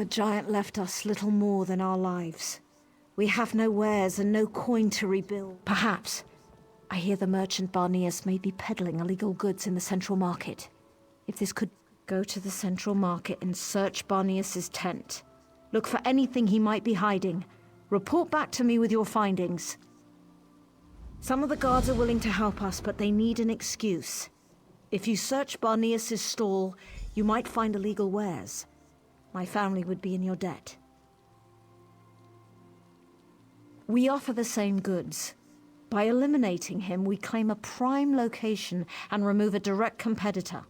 The giant left us little more than our lives. We have no wares and no coin to rebuild. Perhaps. I hear the merchant Barneas may be peddling illegal goods in the central market. If this could go to the central market and search Barneas's tent. Look for anything he might be hiding. Report back to me with your findings. Some of the guards are willing to help us, but they need an excuse. If you search Barneas's stall, you might find illegal wares. My family would be in your debt. We offer the same goods. By eliminating him, we claim a prime location and remove a direct competitor.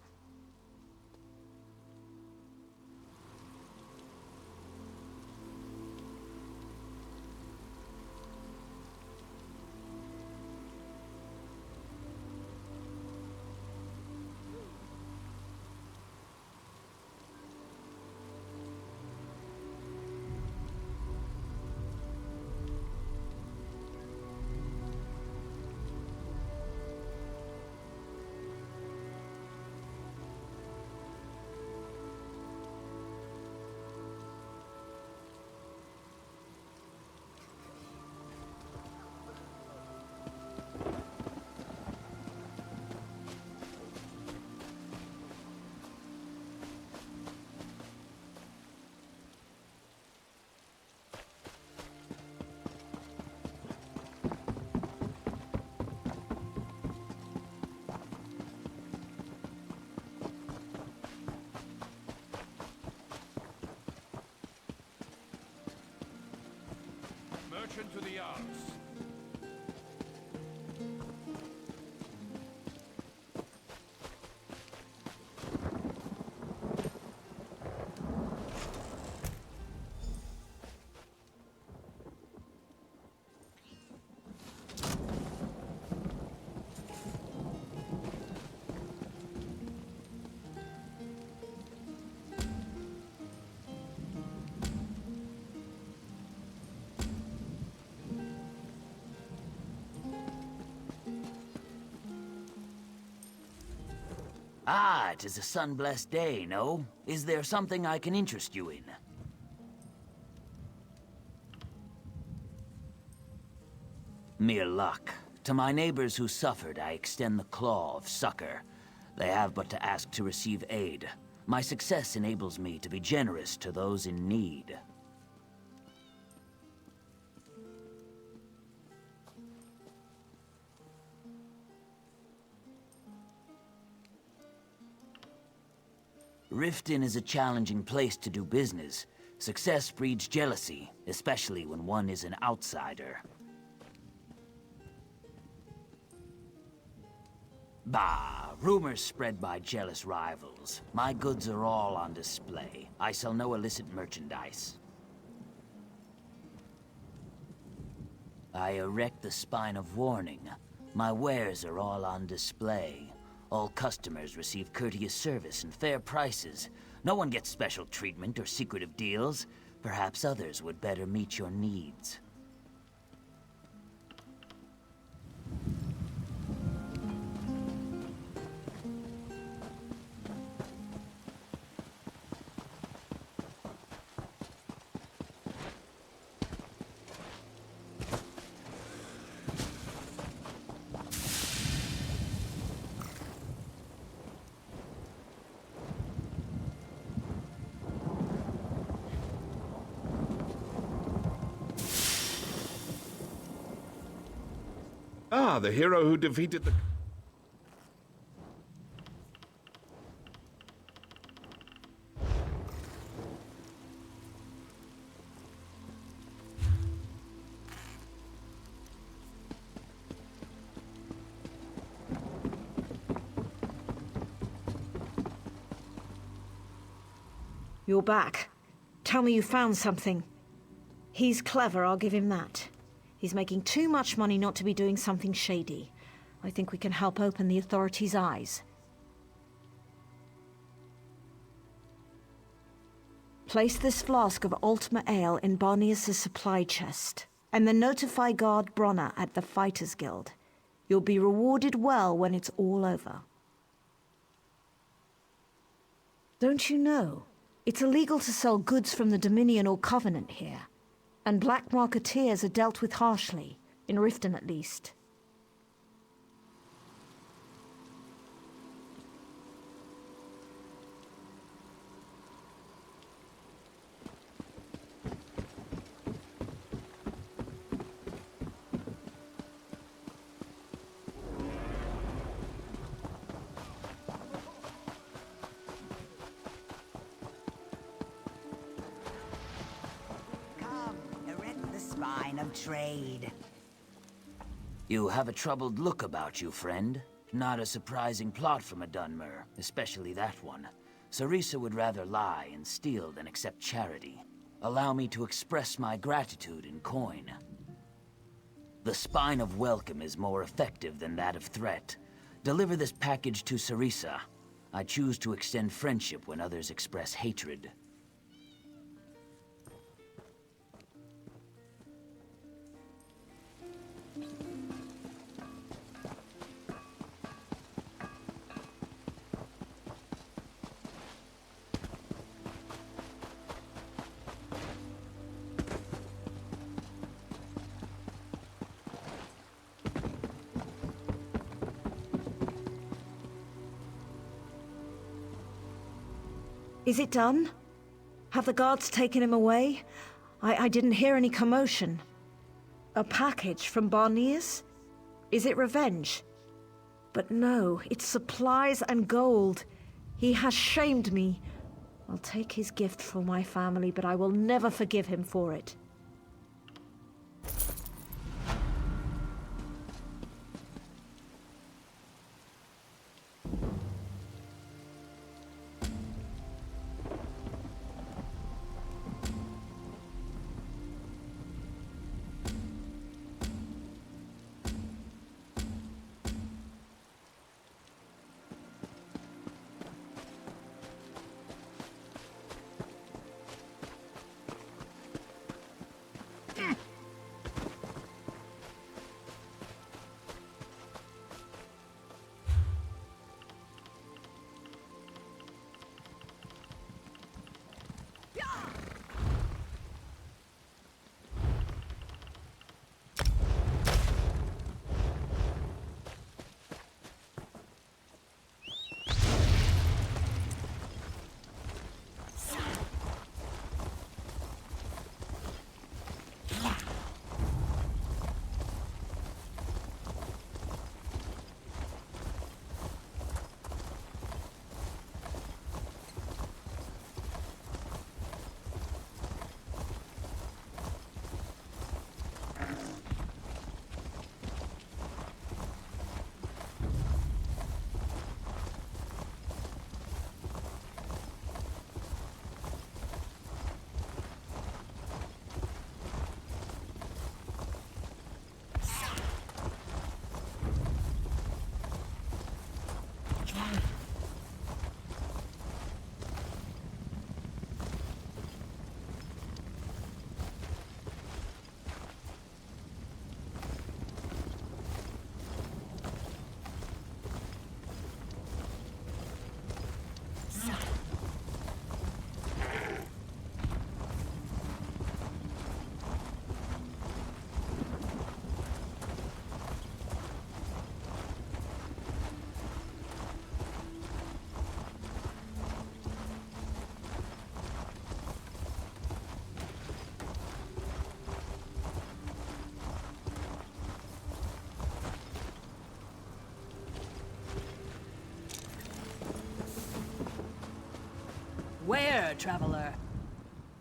Merchant to the yards. Ah, it is a sun-blessed day, no? Is there something I can interest you in? Mere luck. To my neighbors who suffered, I extend the claw of succor. They have but to ask to receive aid. My success enables me to be generous to those in need. Riften is a challenging place to do business. Success breeds jealousy, especially when one is an outsider. Bah, rumors spread by jealous rivals. My goods are all on display. I sell no illicit merchandise. I erect the spine of warning. My wares are all on display. All customers receive courteous service and fair prices. No one gets special treatment or secretive deals. Perhaps others would better meet your needs. Ah, the hero who defeated the... You're back. Tell me you found something. He's clever, I'll give him that. He's making too much money not to be doing something shady. I think we can help open the authorities' eyes. Place this flask of Ultima Ale in Barneas' supply chest, and then notify Guard Bronner at the Fighters Guild. You'll be rewarded well when it's all over. Don't you know? It's illegal to sell goods from the Dominion or Covenant here, and black marketeers are dealt with harshly, in Riften at least. Spine of trade. You have a troubled look about you, friend. Not a surprising plot from a Dunmer, especially that one. Sarisa would rather lie and steal than accept charity. Allow me to express my gratitude in coin. The spine of welcome is more effective than that of threat. Deliver this package to Sarisa. I choose to extend friendship when others express hatred. Is it done? Have the guards taken him away? I didn't hear any commotion. A package from Barneas? Is it revenge? But no, it's supplies and gold. He has shamed me. I'll take his gift for my family, but I will never forgive him for it. Where, traveler?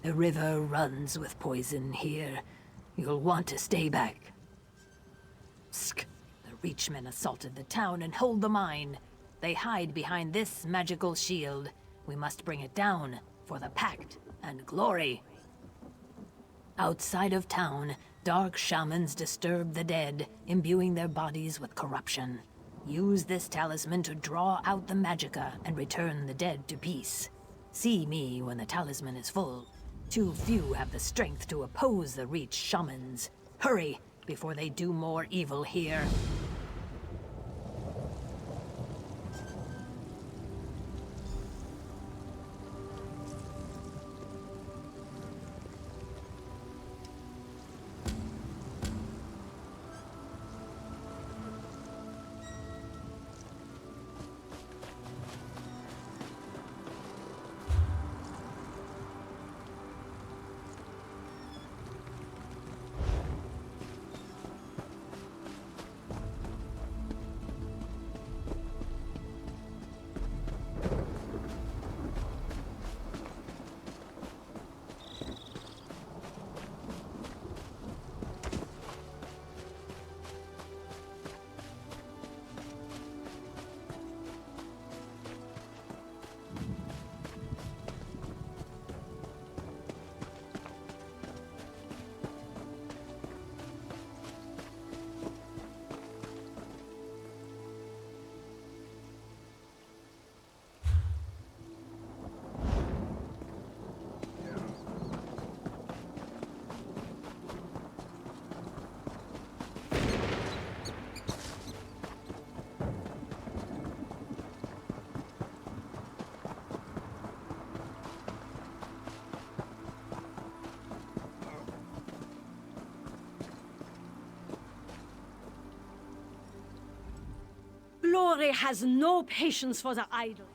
The river runs with poison here. You'll want to stay back. Sk! The Reachmen assaulted the town and hold the mine. They hide behind this magical shield. We must bring it down for the Pact and glory. Outside of town, dark shamans disturb the dead, imbuing their bodies with corruption. Use this talisman to draw out the magicka and return the dead to peace. See me when the talisman is full. Too few have the strength to oppose the Reach shamans. Hurry, before they do more evil here. Glory has no patience for the idle.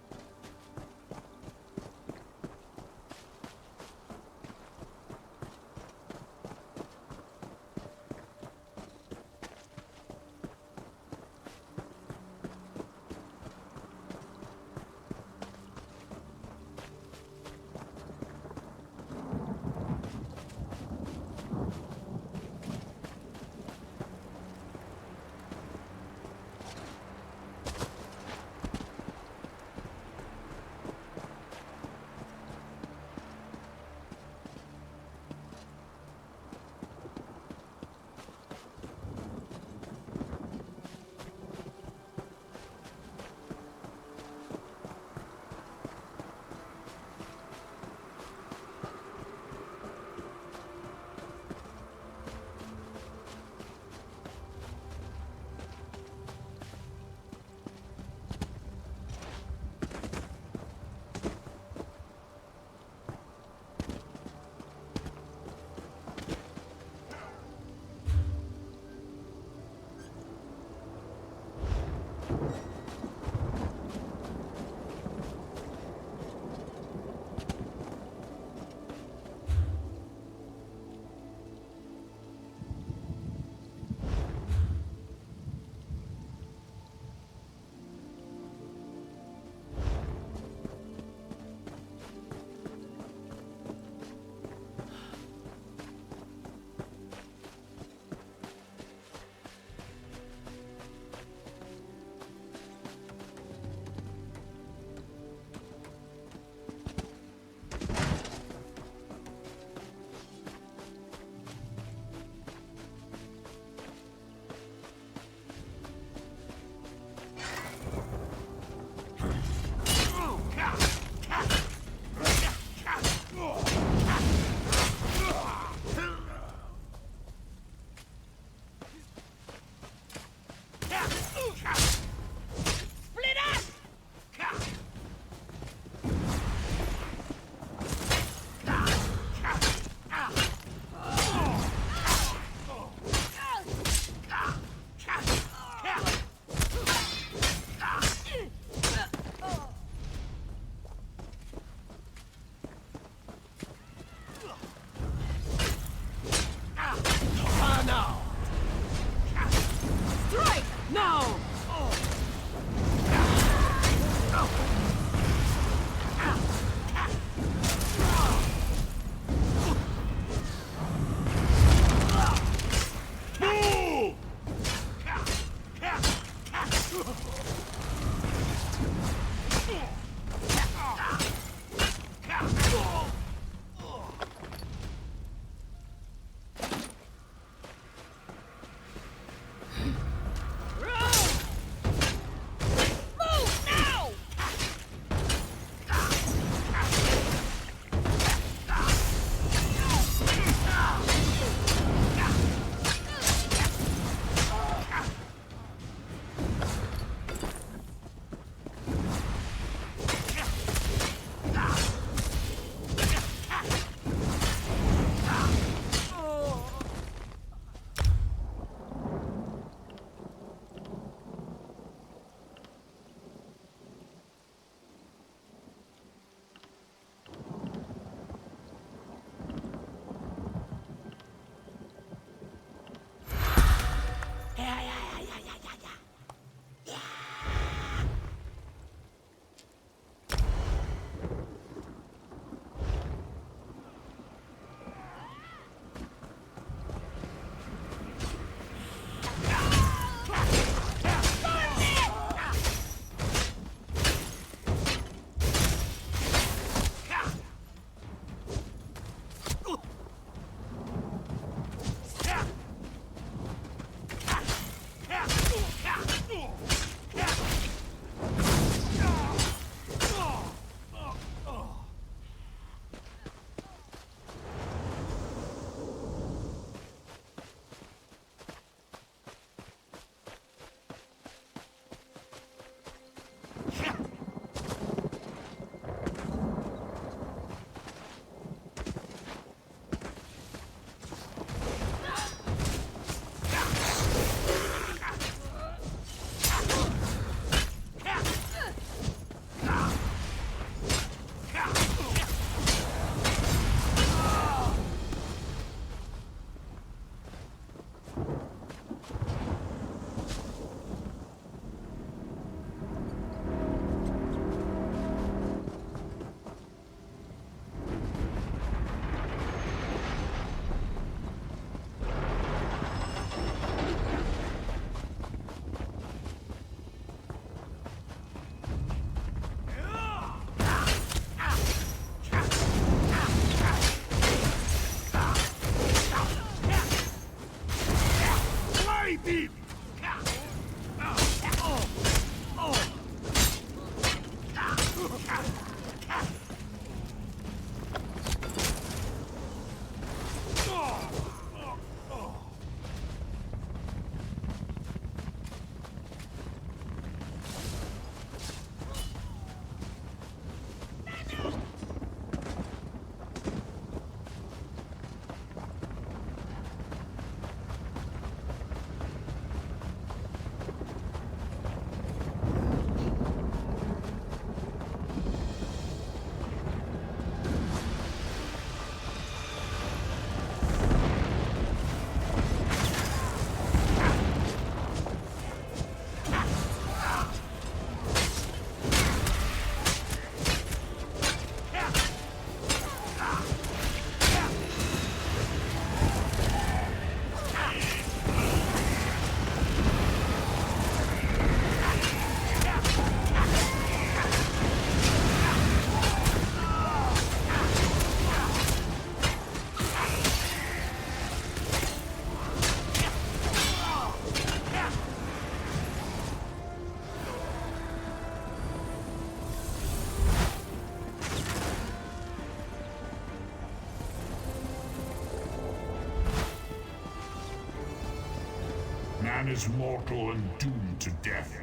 Man is mortal and doomed to death,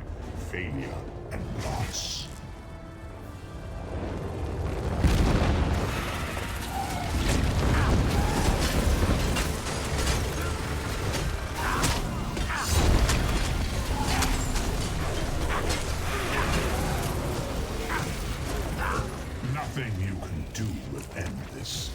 failure, and loss. Nothing you can do will end this.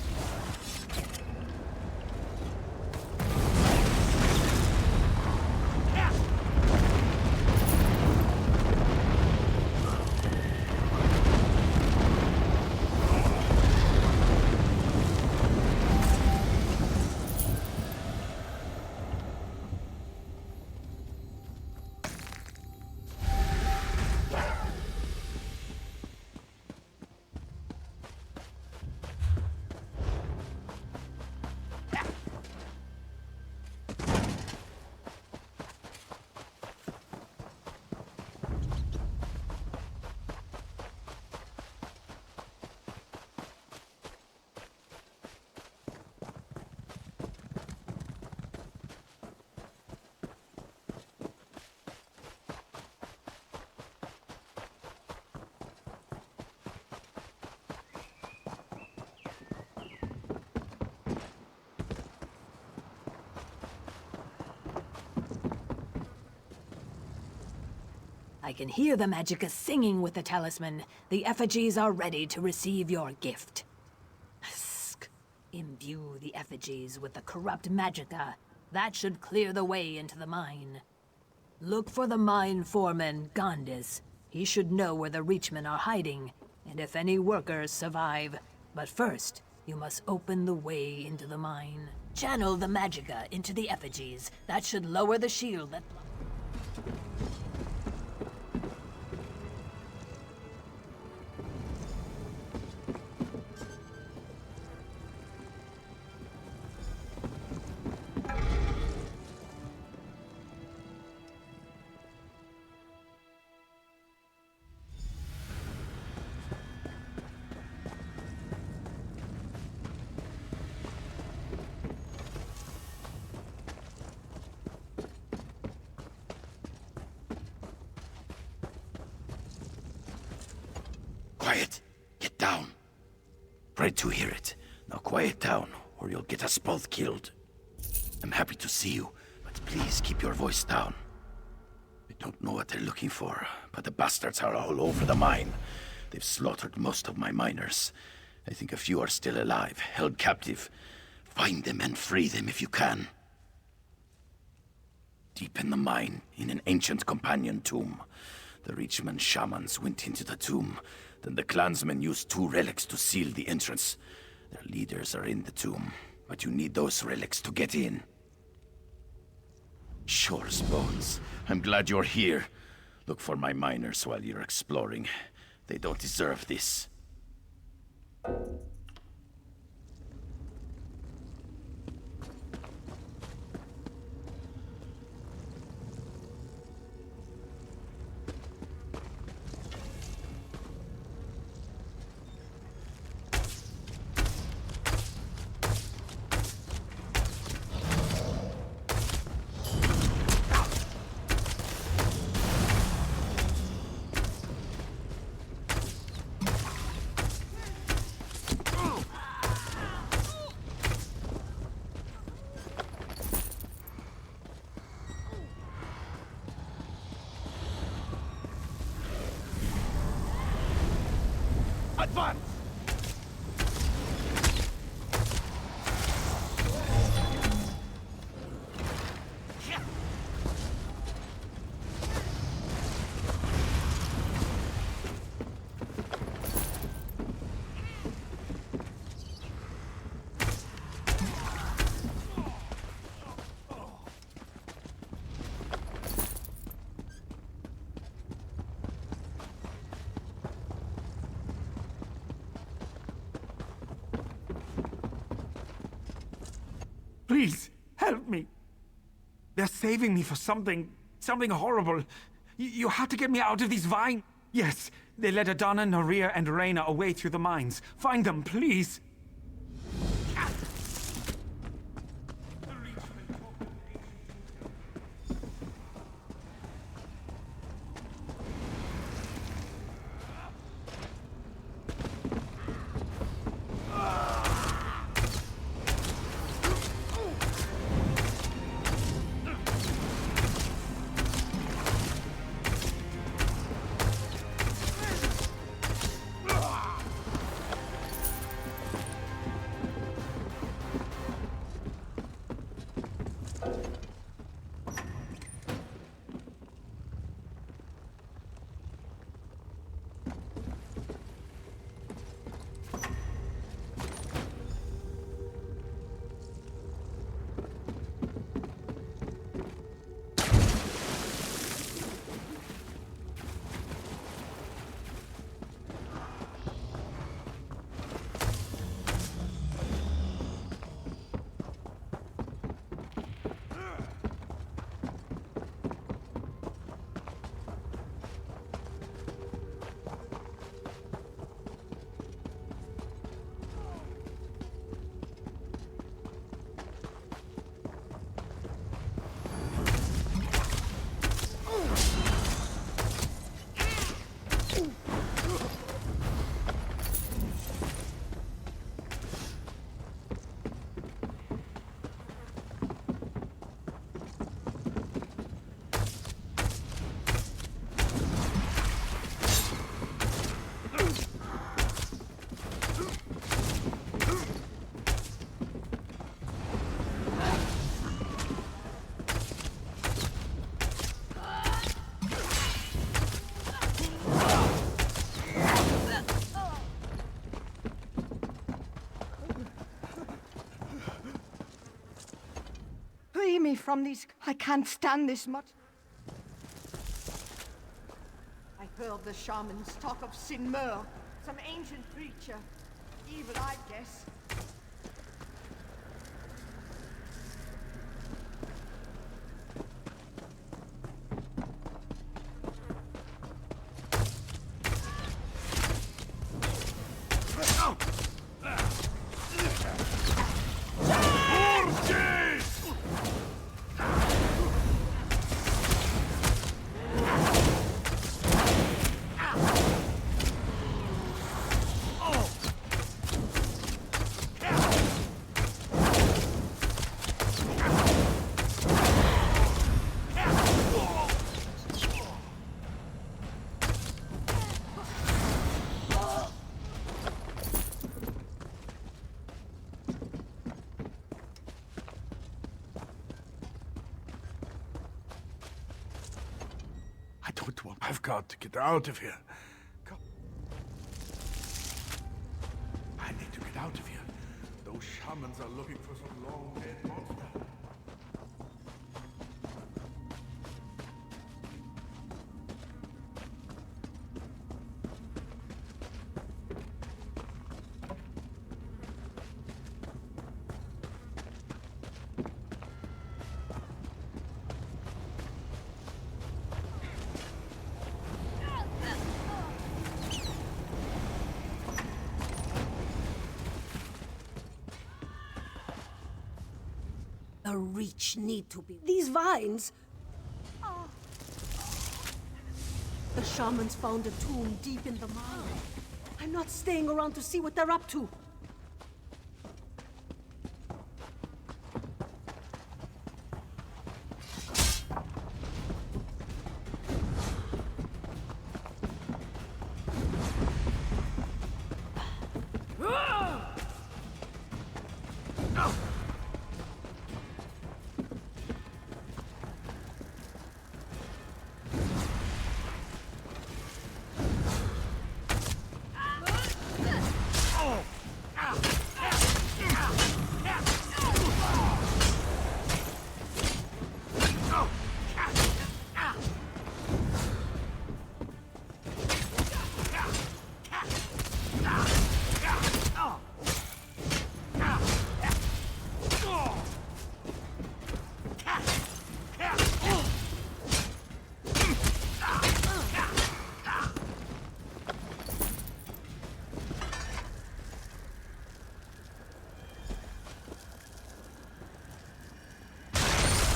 I can hear the magicka singing with the talisman. The effigies are ready to receive your gift. Sk. Imbue the effigies with the corrupt magicka. That should clear the way into the mine. Look for the mine foreman, Gondis. He should know where the Reachmen are hiding, and if any workers survive. But first, you must open the way into the mine. Channel the magicka into the effigies. That should lower the shield that... Quiet! Get down! Afraid to hear it. Now quiet down, or you'll get us both killed. I'm happy to see you, but please keep your voice down. I don't know what they're looking for, but the bastards are all over the mine. They've slaughtered most of my miners. I think a few are still alive, held captive. Find them and free them if you can. Deep in the mine, in an ancient companion tomb, the Reachman shamans went into the tomb. Then the clansmen used 2 relics to seal the entrance. Their leaders are in the tomb, but you need those relics to get in. Shore's bones. I'm glad you're here. Look for my miners while you're exploring. They don't deserve this. Advance! Please, help me. They're saving me for something horrible. You have to get me out of these vines. Yes, they led Adana, Naria, and Reyna away through the mines. Find them, please. Free me from these. I can't stand this much. I heard the shamans talk of Sinmur, some ancient creature. Evil, I guess. I've got to get out of here. I need to get out of here. Those shamans are looking for some long dead monster. The reach need to be... These vines! The shamans found a tomb deep in the mine. I'm not staying around to see what they're up to.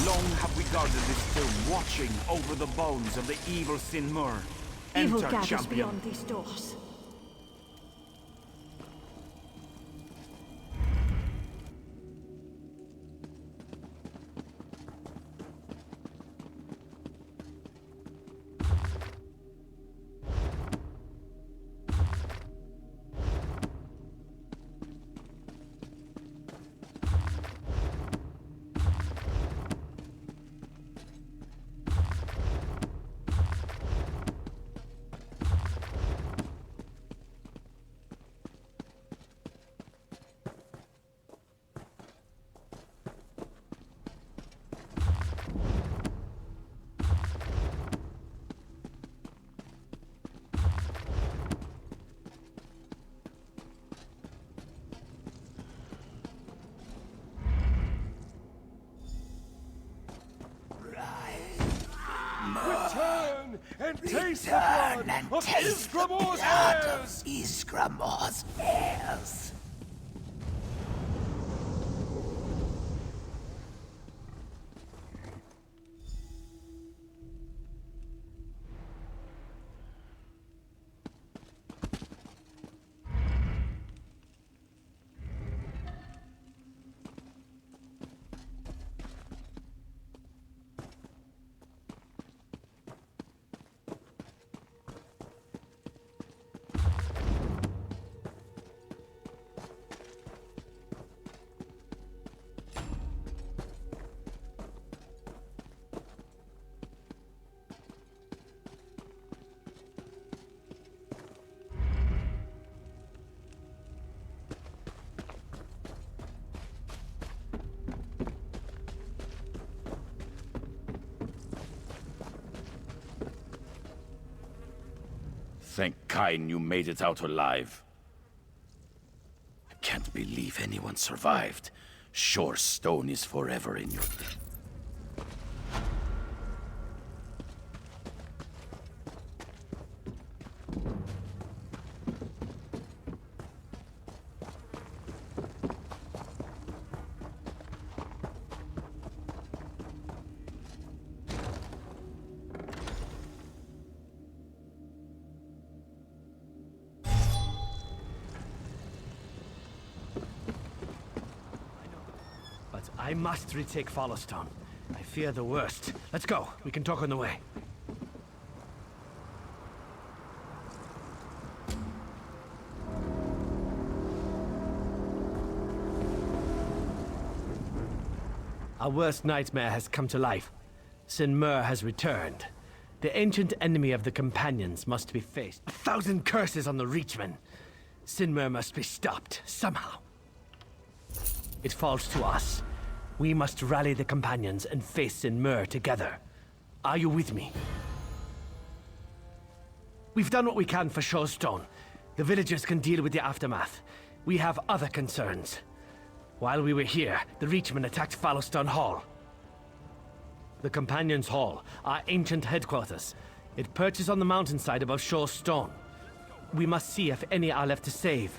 Long have we guarded this tomb, watching over the bones of the evil Sinmur. Evil Enter, gathers champion. beyond these doors. Return and taste the blood of Isgramor's heirs! Isgramor's heirs. Thank Kain you made it out alive. I can't believe anyone survived. Sure, stone is forever in your... I must retake Followstone. I fear the worst. Let's go. We can talk on the way. Our worst nightmare has come to life. Sinmur has returned. The ancient enemy of the Companions must be faced. 1,000 curses on the Reachmen. Sinmur must be stopped, somehow. It falls to us. We must rally the Companions and face Sinmur together. Are you with me? We've done what we can for Shawstone. The villagers can deal with the aftermath. We have other concerns. While we were here, the Reachmen attacked Fallowstone Hall. The Companions' Hall, our ancient headquarters. It perches on the mountainside above Shawstone. We must see if any are left to save.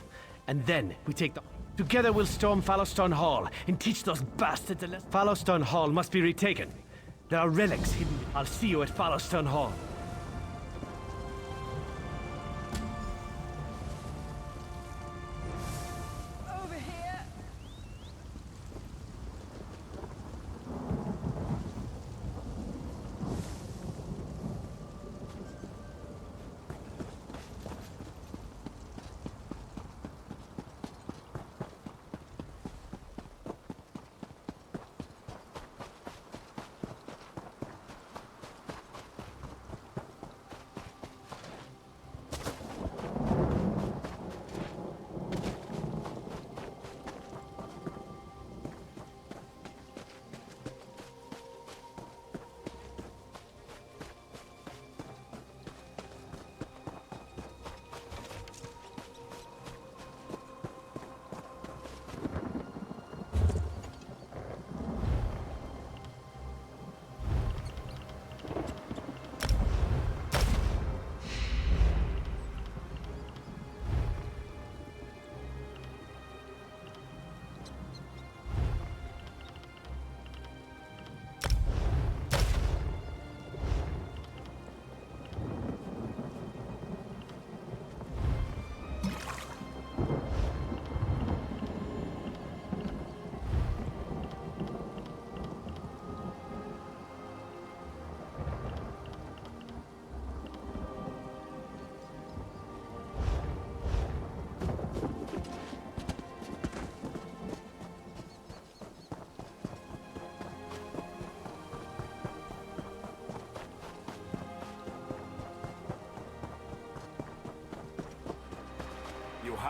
And then we take the... Together we'll storm Fallowstone Hall and teach those bastards to let... Fallowstone Hall must be retaken. There are relics hidden. I'll see you at Fallowstone Hall. Over here!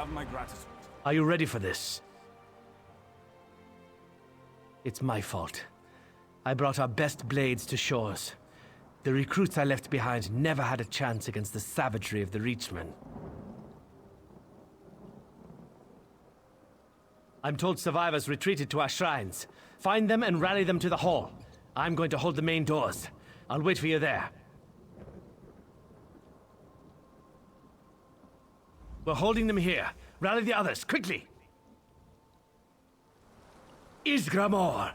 have my gratitude. Are you ready for this? It's my fault. I brought our best blades to shores. The recruits I left behind never had a chance against the savagery of the Reachmen. I'm told survivors retreated to our shrines. Find them and rally them to the hall. I'm going to hold the main doors. I'll wait for you there. We're holding them here. Rally the others, quickly! Isgramor!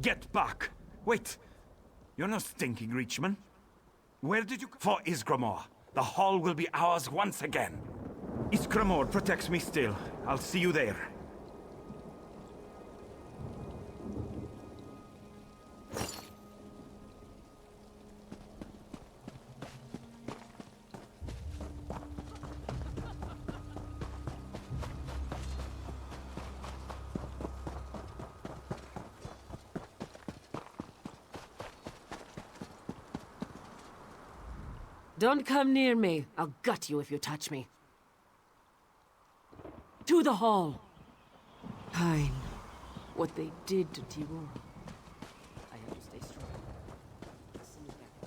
Get back! Wait! You're no stinking Reachman. Where did you... For Isgramor. The hall will be ours once again. Isgramor protects me still. I'll see you there. Don't come near me. I'll gut you if you touch me. To the hall. Pine. What they did to Tiror. I have to stay strong. I'll send you back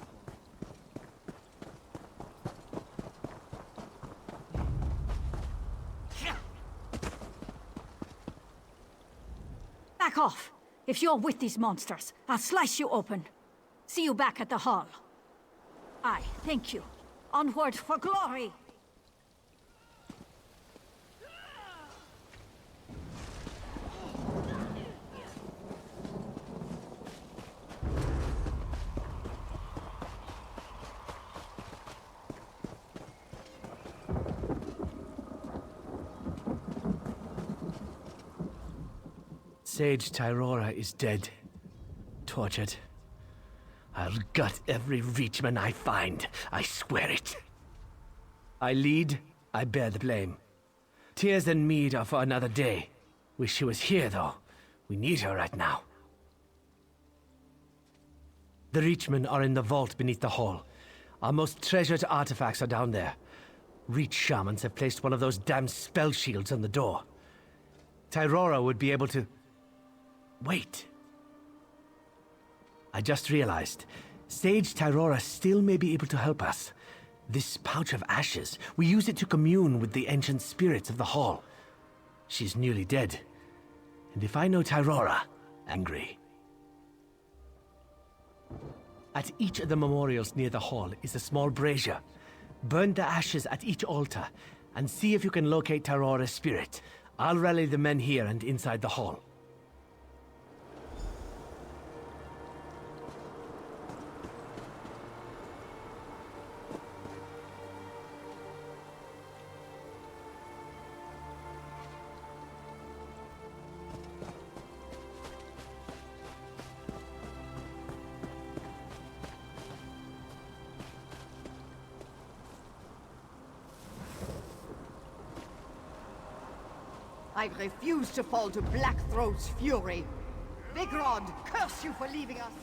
to the hall. Back off! If you're with these monsters, I'll slice you open. See you back at the hall. Aye, thank you. Onward for glory! Sage Tyrora is dead. Tortured. I'll gut every Reachman I find. I swear it. I lead, I bear the blame. Tears and mead are for another day. Wish she was here, though. We need her right now. The Reachmen are in the vault beneath the hall. Our most treasured artifacts are down there. Reach shamans have placed one of those damn spell shields on the door. Tyrora would be able to... Wait. I just realized, Sage Tyrora still may be able to help us. This pouch of ashes, we use it to commune with the ancient spirits of the hall. She's nearly dead. And if I know Tyrora, angry. At each of the memorials near the hall is a small brazier. Burn the ashes at each altar, and see if you can locate Tyrora's spirit. I'll rally the men here and inside the hall. I refuse to fall to Blackthroat's fury. Big Rod, curse you for leaving us!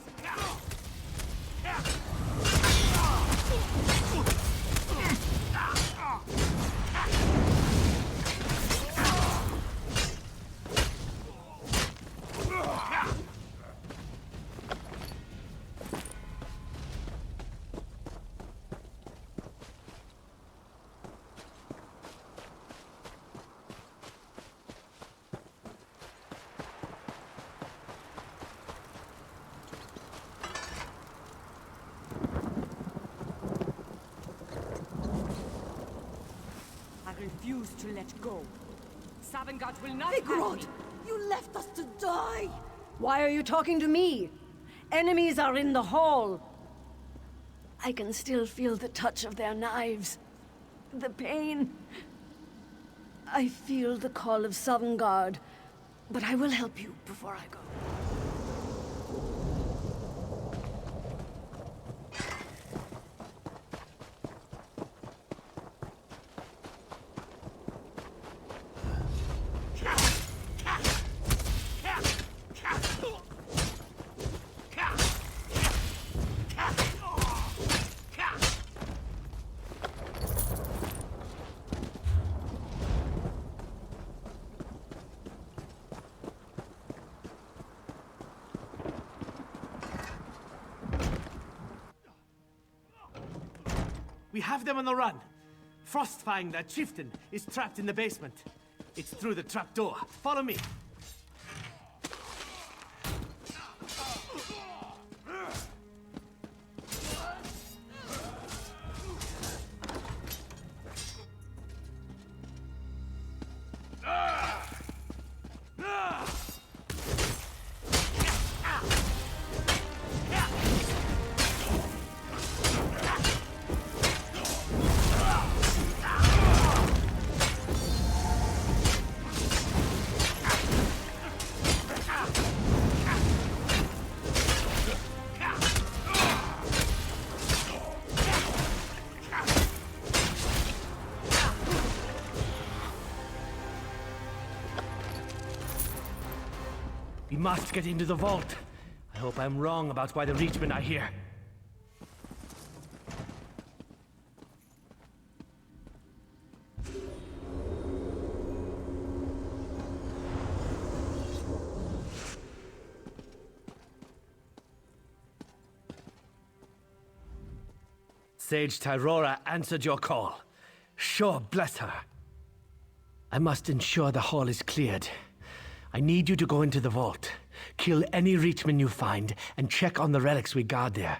refuse to let go. Savangard will not have Vigrod! me. You left us to die! Why are you talking to me? Enemies are in the hall. I can still feel the touch of their knives. The pain. I feel the call of Sovngarde, but I will help you before I go. We have them on the run. Frostfang, that chieftain, is trapped in the basement. It's through the trapdoor. Follow me. We must get into the vault. I hope I'm wrong about why the Reachmen are here. Sage Tyrora answered your call. Sure, bless her. I must ensure the hall is cleared. I need you to go into the vault, kill any Reachman you find, and check on the relics we guard there.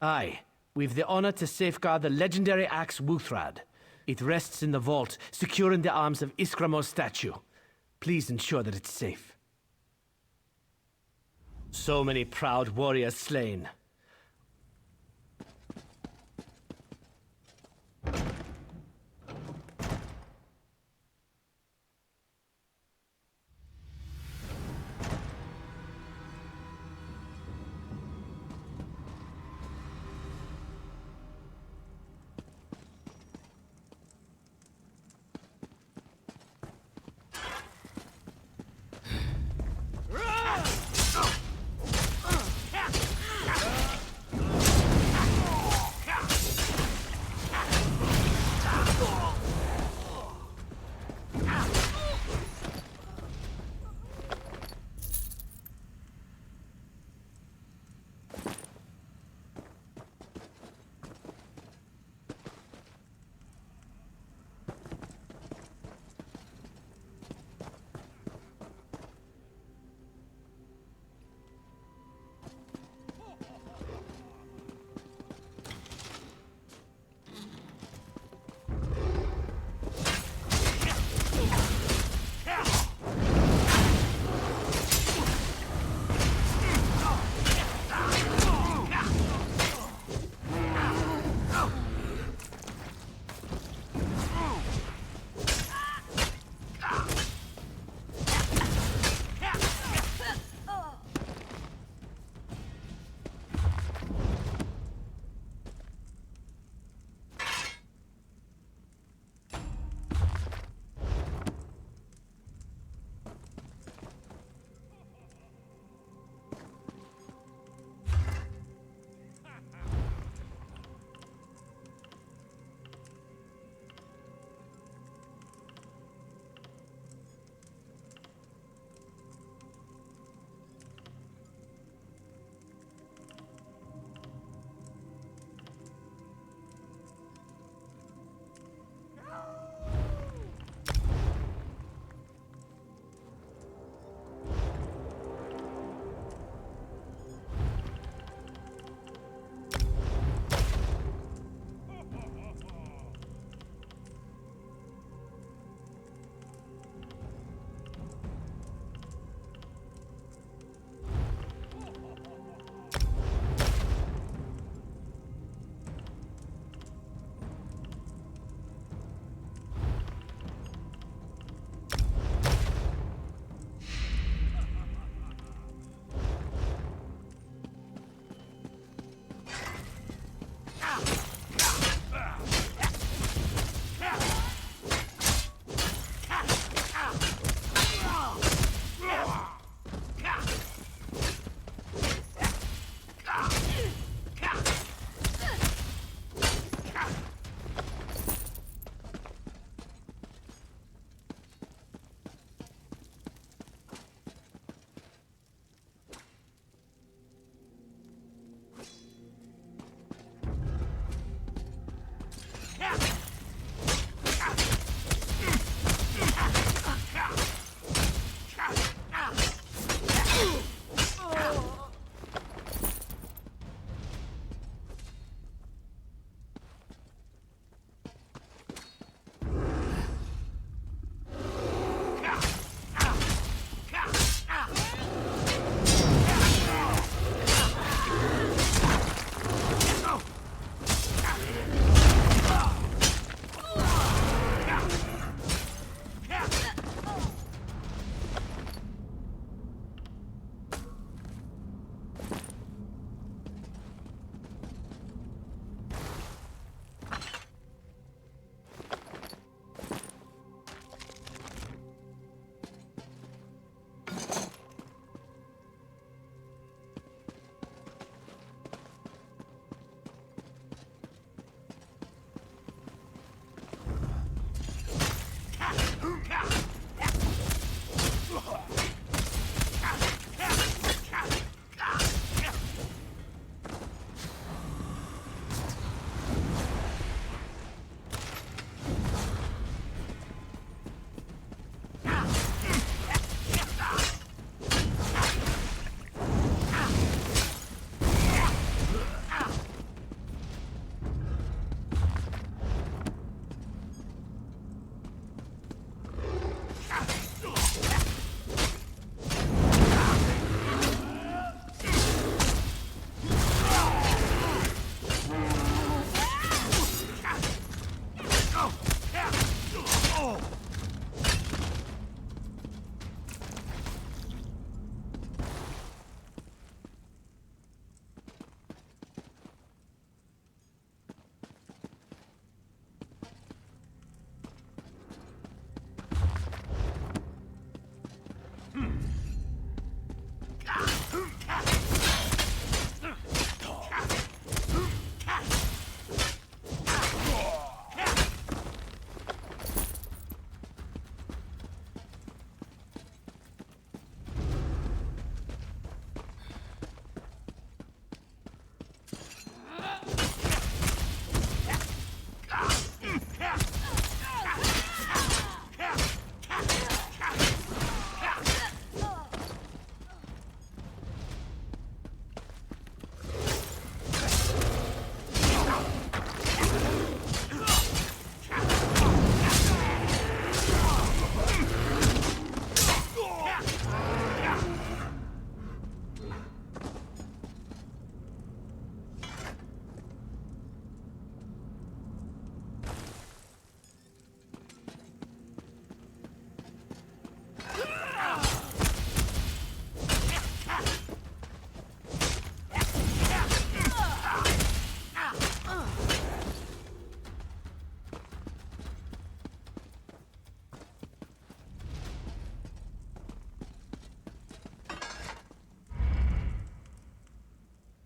Aye, we've the honor to safeguard the legendary axe Wuthrad. It rests in the vault, secure in the arms of Iskramo's statue. Please ensure that it's safe. So many proud warriors slain.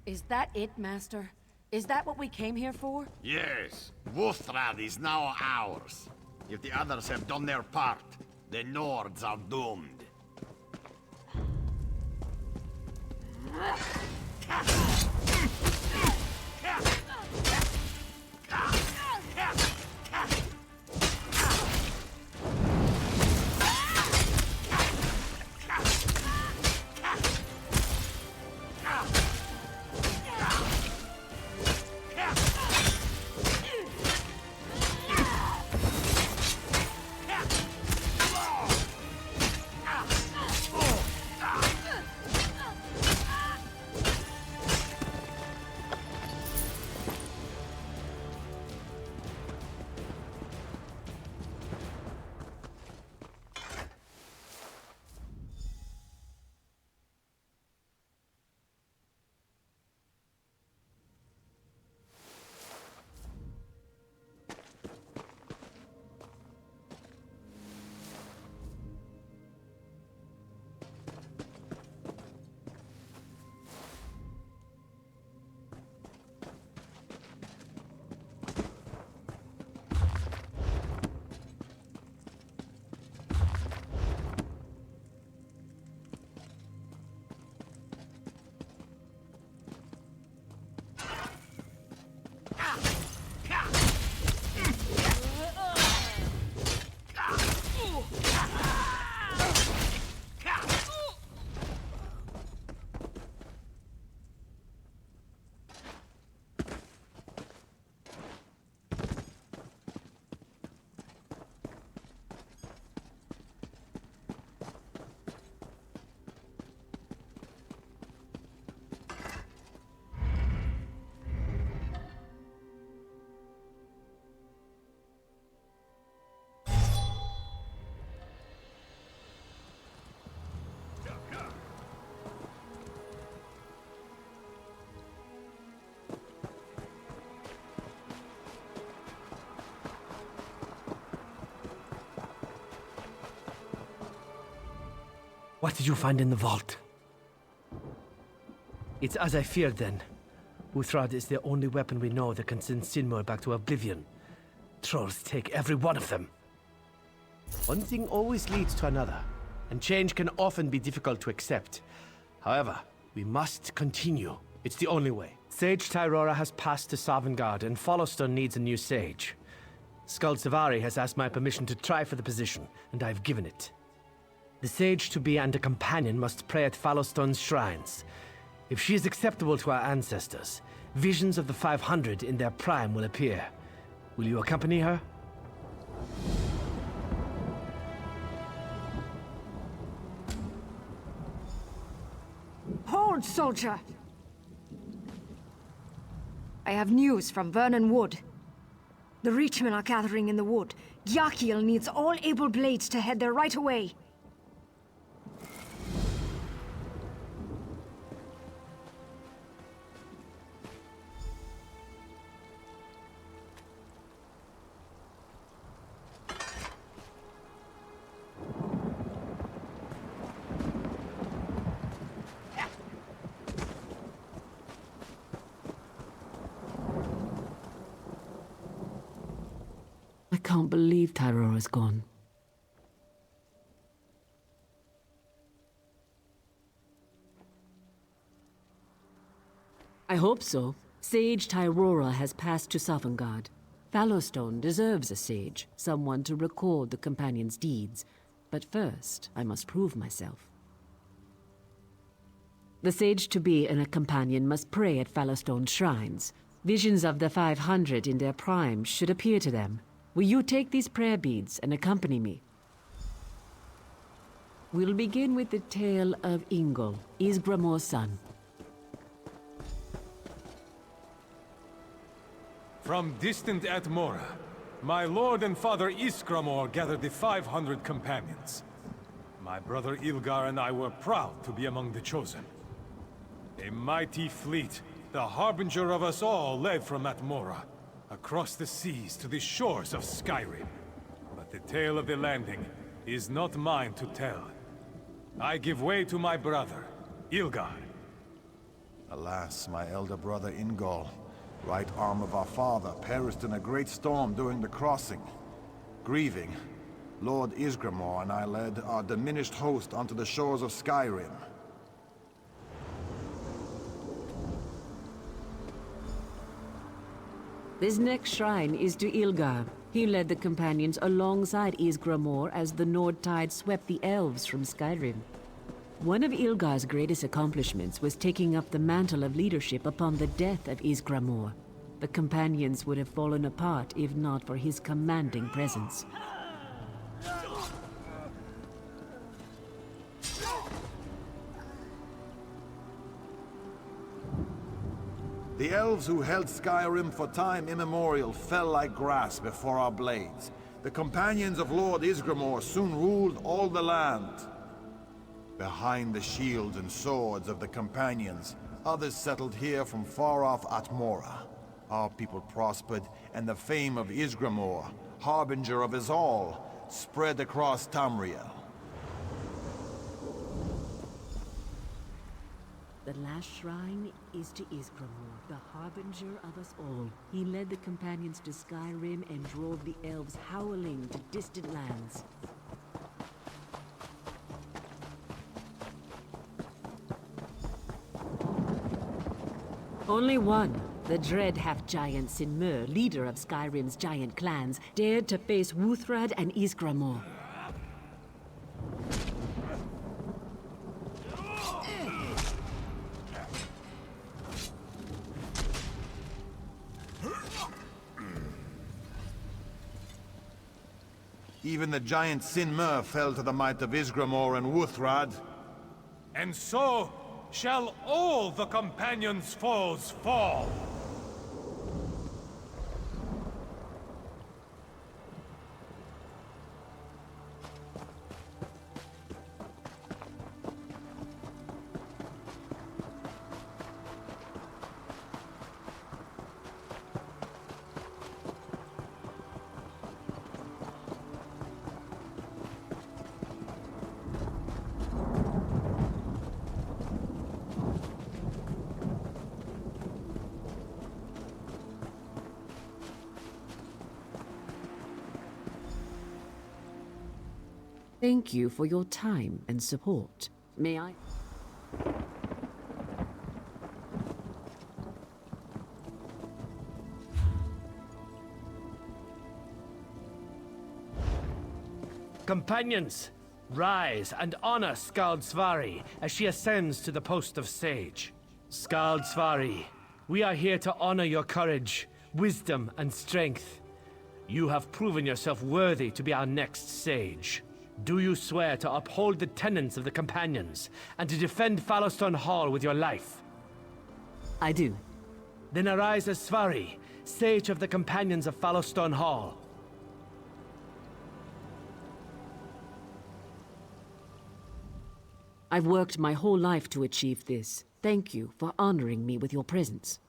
Is that it, Master? Is that what we came here for? Yes. Wuthrad is now ours. If the others have done their part, the Nords are doomed. What did you find in the vault? It's as I feared then. Uthrad is the only weapon we know that can send Sinmur back to oblivion. Trolls take every one of them. One thing always leads to another, and change can often be difficult to accept. However, we must continue. It's the only way. Sage Tyrora has passed to Sovngarde, and Followstone needs a new sage. Skald Savari has asked my permission to try for the position, and I've given it. The sage-to-be and a companion must pray at Fallowstone's shrines. If she is acceptable to our ancestors, visions of the 500 in their prime will appear. Will you accompany her? Hold, soldier! I have news from Vernon Wood. The Reachmen are gathering in the wood. Gyakiel needs all able blades to head there right away. I can't believe Tyrora's gone. I hope so. Sage Tyrora has passed to Sovngarde. Fallowstone deserves a sage, someone to record the companion's deeds. But first, I must prove myself. The sage-to-be and a companion must pray at Fallowstone's shrines. Visions of the 500 in their prime should appear to them. Will you take these prayer beads and accompany me? We'll begin with the tale of Ingol, Ysgramor's son. From distant Atmora, my lord and father Ysgramor gathered the 500 companions. My brother Ilgar and I were proud to be among the chosen. A mighty fleet, the harbinger of us all, led from Atmora, across the seas to the shores of Skyrim. But the tale of the landing is not mine to tell. I give way to my brother, Ilgar. Alas, my elder brother Ingol, right arm of our father, perished in a great storm during the crossing. Grieving, Lord Ysgramor and I led our diminished host onto the shores of Skyrim. This next shrine is to Ilgar. He led the companions alongside Ysgramor as the Nordtide swept the elves from Skyrim. One of Ilgar's greatest accomplishments was taking up the mantle of leadership upon the death of Ysgramor. The companions would have fallen apart if not for his commanding presence. The elves who held Skyrim for time immemorial fell like grass before our blades. The companions of Lord Ysgramor soon ruled all the land. Behind the shields and swords of the companions, others settled here from far off Atmora. Our people prospered, and the fame of Ysgramor, harbinger of us all, spread across Tamriel. The last shrine is to Ysgramor, the harbinger of us all. He led the companions to Skyrim and drove the elves howling to distant lands. Only one, the dread half-giant Sinmur, leader of Skyrim's giant clans, dared to face Wuthrad and Ysgramor. Even the giant Sinmur fell to the might of Ysgramor and Wuthrad. And so shall all the companions' foes fall. Thank you for your time and support. May I? Companions, rise and honor Skald Svari as she ascends to the post of sage. Skald Svari, we are here to honor your courage, wisdom, and strength. You have proven yourself worthy to be our next sage. Do you swear to uphold the tenets of the Companions and to defend Fallowstone Hall with your life? I do. Then arise as Svari, sage of the Companions of Fallowstone Hall. I've worked my whole life to achieve this. Thank you for honoring me with your presence.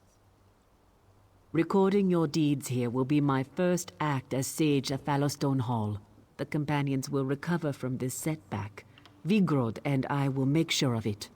Recording your deeds here will be my first act as Sage of Fallowstone Hall. The Companions will recover from this setback. Vigrod and I will make sure of it.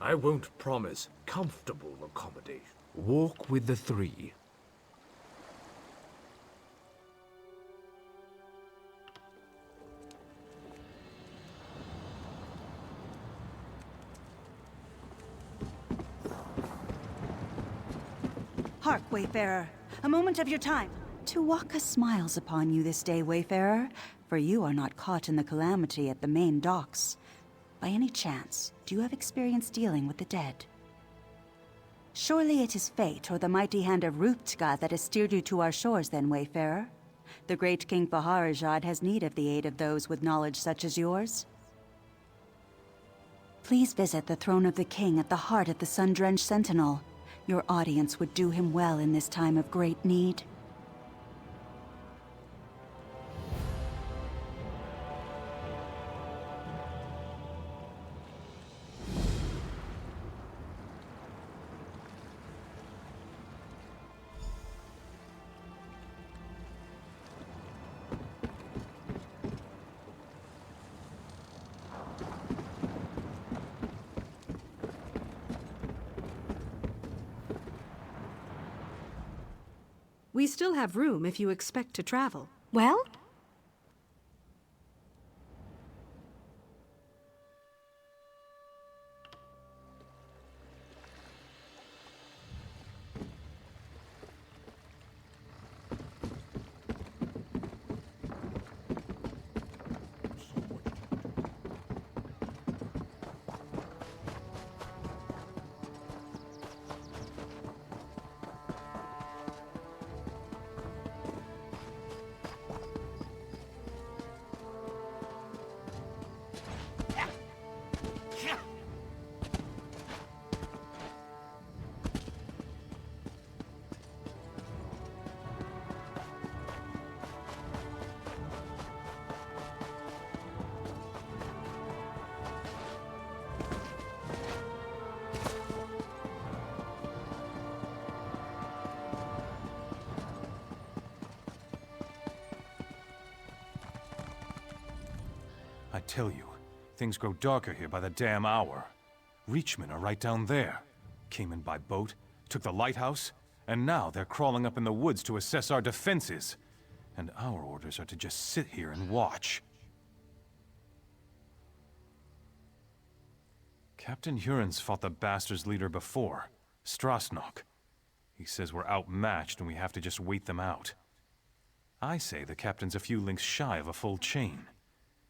I won't promise comfortable accommodation. Walk with the three. Hark, Wayfarer. A moment of your time. Tuwaka smiles upon you this day, Wayfarer, for you are not caught in the calamity at the main docks. By any chance, do you have experience dealing with the dead? Surely it is fate or the mighty hand of Ruptka that has steered you to our shores then, Wayfarer. The great King Baharajad has need of the aid of those with knowledge such as yours. Please visit the throne of the king at the heart of the sun-drenched sentinel. Your audience would do him well in this time of great need. We still have room if you expect to travel. Well? I tell you, things grow darker here by the damn hour. Reachmen are right down there. Came in by boat, took the lighthouse, and now they're crawling up in the woods to assess our defenses. And our orders are to just sit here and watch. Captain Huron's fought the bastards' leader before, Strasnok. He says we're outmatched and we have to just wait them out. I say the captain's a few links shy of a full chain.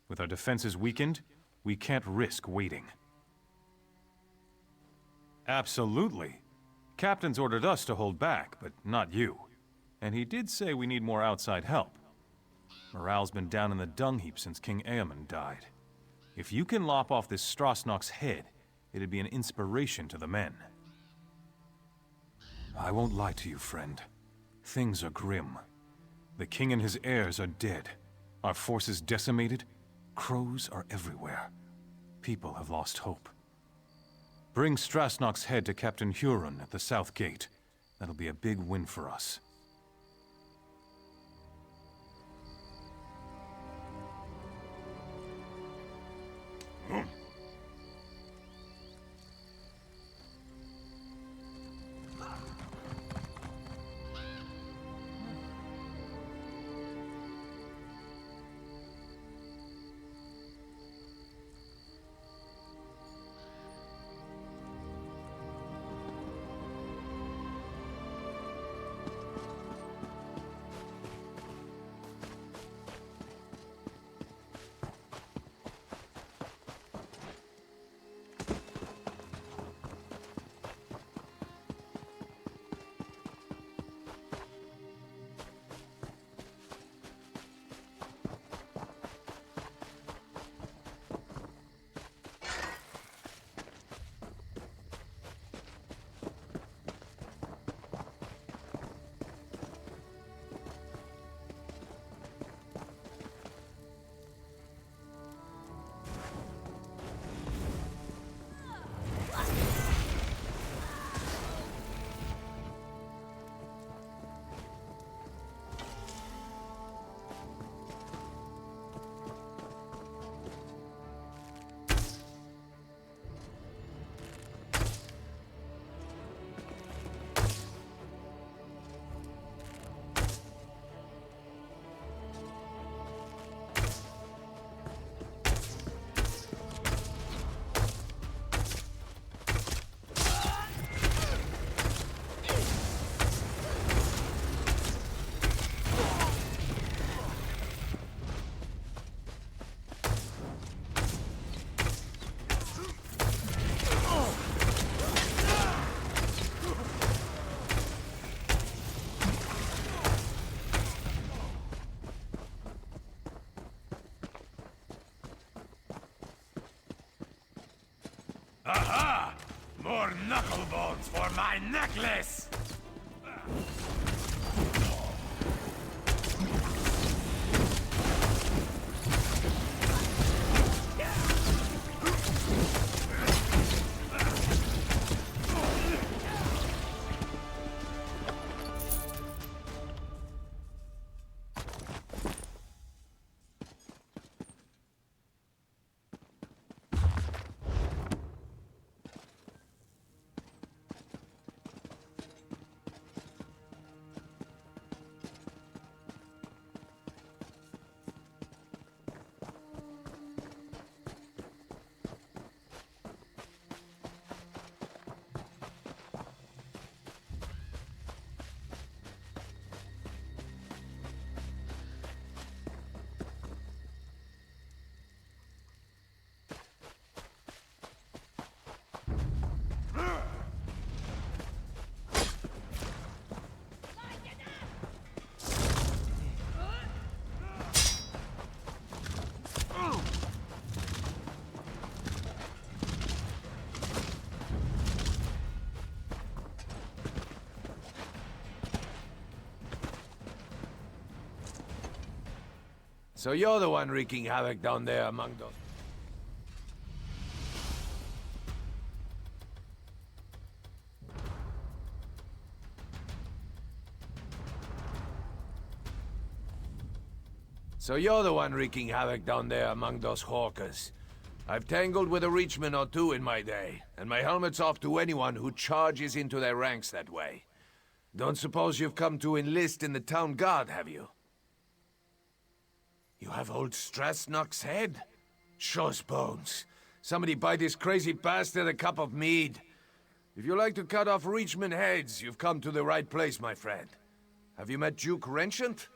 With our defenses weakened, we can't risk waiting. Absolutely. Captain's ordered us to hold back, but not you. And he did say we need more outside help. Morale's been down in the dung heap since King Eamon died. If you can lop off this Strasnok's head, it'd be an inspiration to the men. I won't lie to you, friend. Things are grim. The king and his heirs are dead. Our forces decimated. Crows are everywhere. People have lost hope. Bring Strasnok's head to Captain Huron at the South Gate. That'll be a big win for us. Aha! More knuckle bones for my necklace! So you're the one wreaking havoc down there among those... So you're the one wreaking havoc down there among those hawkers. I've tangled with a reachman or two in my day, and my helmet's off to anyone who charges into their ranks that way. Don't suppose you've come to enlist in the town guard, have you? You have old Strasnock's head? Shows bones. Somebody buy this crazy bastard a cup of mead. If you like to cut off Reachman heads, you've come to the right place, my friend. Have you met Duke Renchant?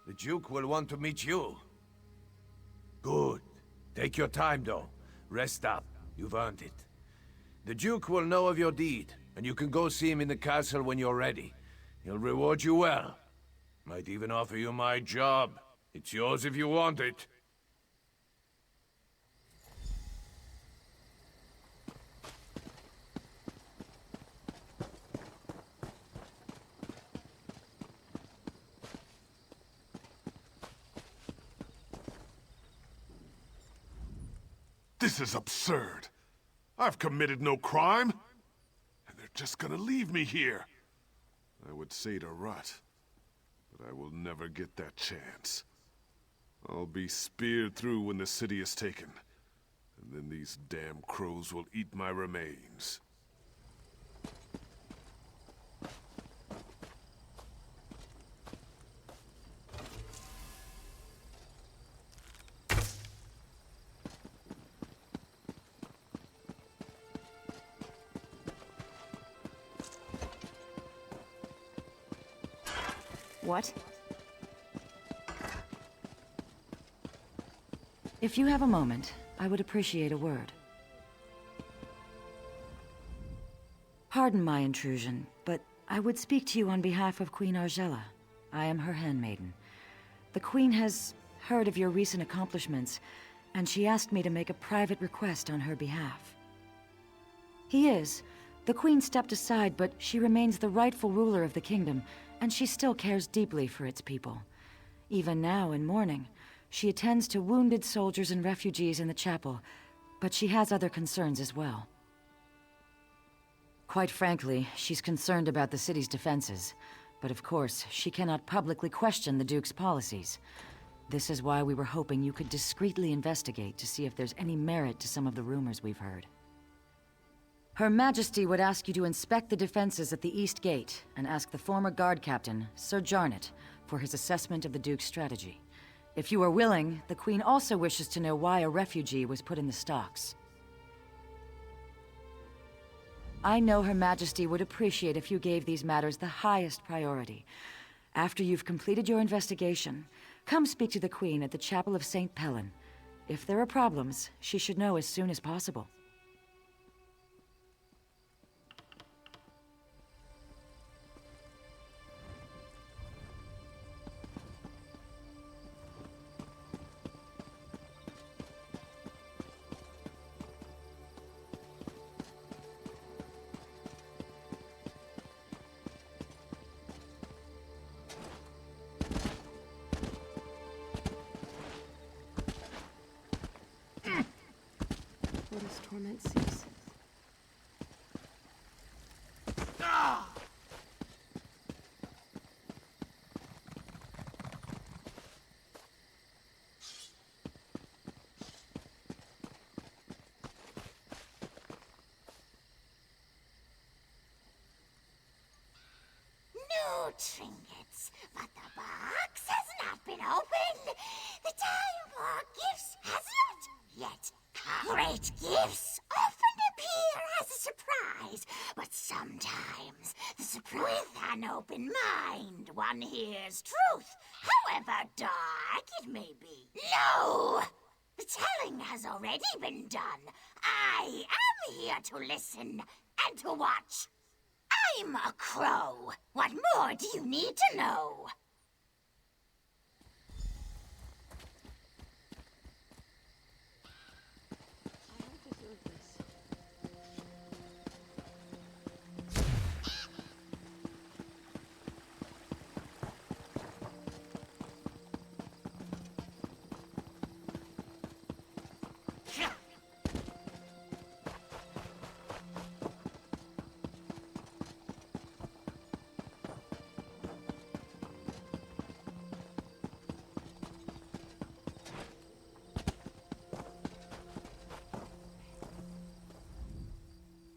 The Duke will want to meet you. Good. Take your time, though. Rest up. You've earned it. The Duke will know of your deed, and you can go see him in the castle when you're ready. He'll reward you well. Might even offer you my job. It's yours if you want it. This is absurd. I've committed no crime. And they're just gonna leave me here. I would say to Rut, but I will never get that chance. I'll be speared through when the city is taken. And then these damn crows will eat my remains. What? If you have a moment, I would appreciate a word. Pardon my intrusion, but I would speak to you on behalf of Queen Argella. I am her handmaiden. The Queen has heard of your recent accomplishments, and she asked me to make a private request on her behalf. He is. The Queen stepped aside, but she remains the rightful ruler of the kingdom, and she still cares deeply for its people. Even now, in mourning, she attends to wounded soldiers and refugees in the chapel, but she has other concerns as well. Quite frankly, she's concerned about the city's defenses, but of course, she cannot publicly question the Duke's policies. This is why we were hoping you could discreetly investigate to see if there's any merit to some of the rumors we've heard. Her Majesty would ask you to inspect the defenses at the East Gate and ask the former guard captain, Sir Jarnet, for his assessment of the Duke's strategy. If you are willing, the Queen also wishes to know why a refugee was put in the stocks. I know Her Majesty would appreciate if you gave these matters the highest priority. After you've completed your investigation, come speak to the Queen at the Chapel of St. Pellen. If there are problems, she should know as soon as possible. torment cease. No trinkets, but the box has not been opened. The time for gifts has not yet come. Great gifts often appear as a surprise, but sometimes the surprise with an open mind, one hears truth, however dark it may be. No! The telling has already been done. I am here to listen and to watch. I'm a crow. What more do you need to know?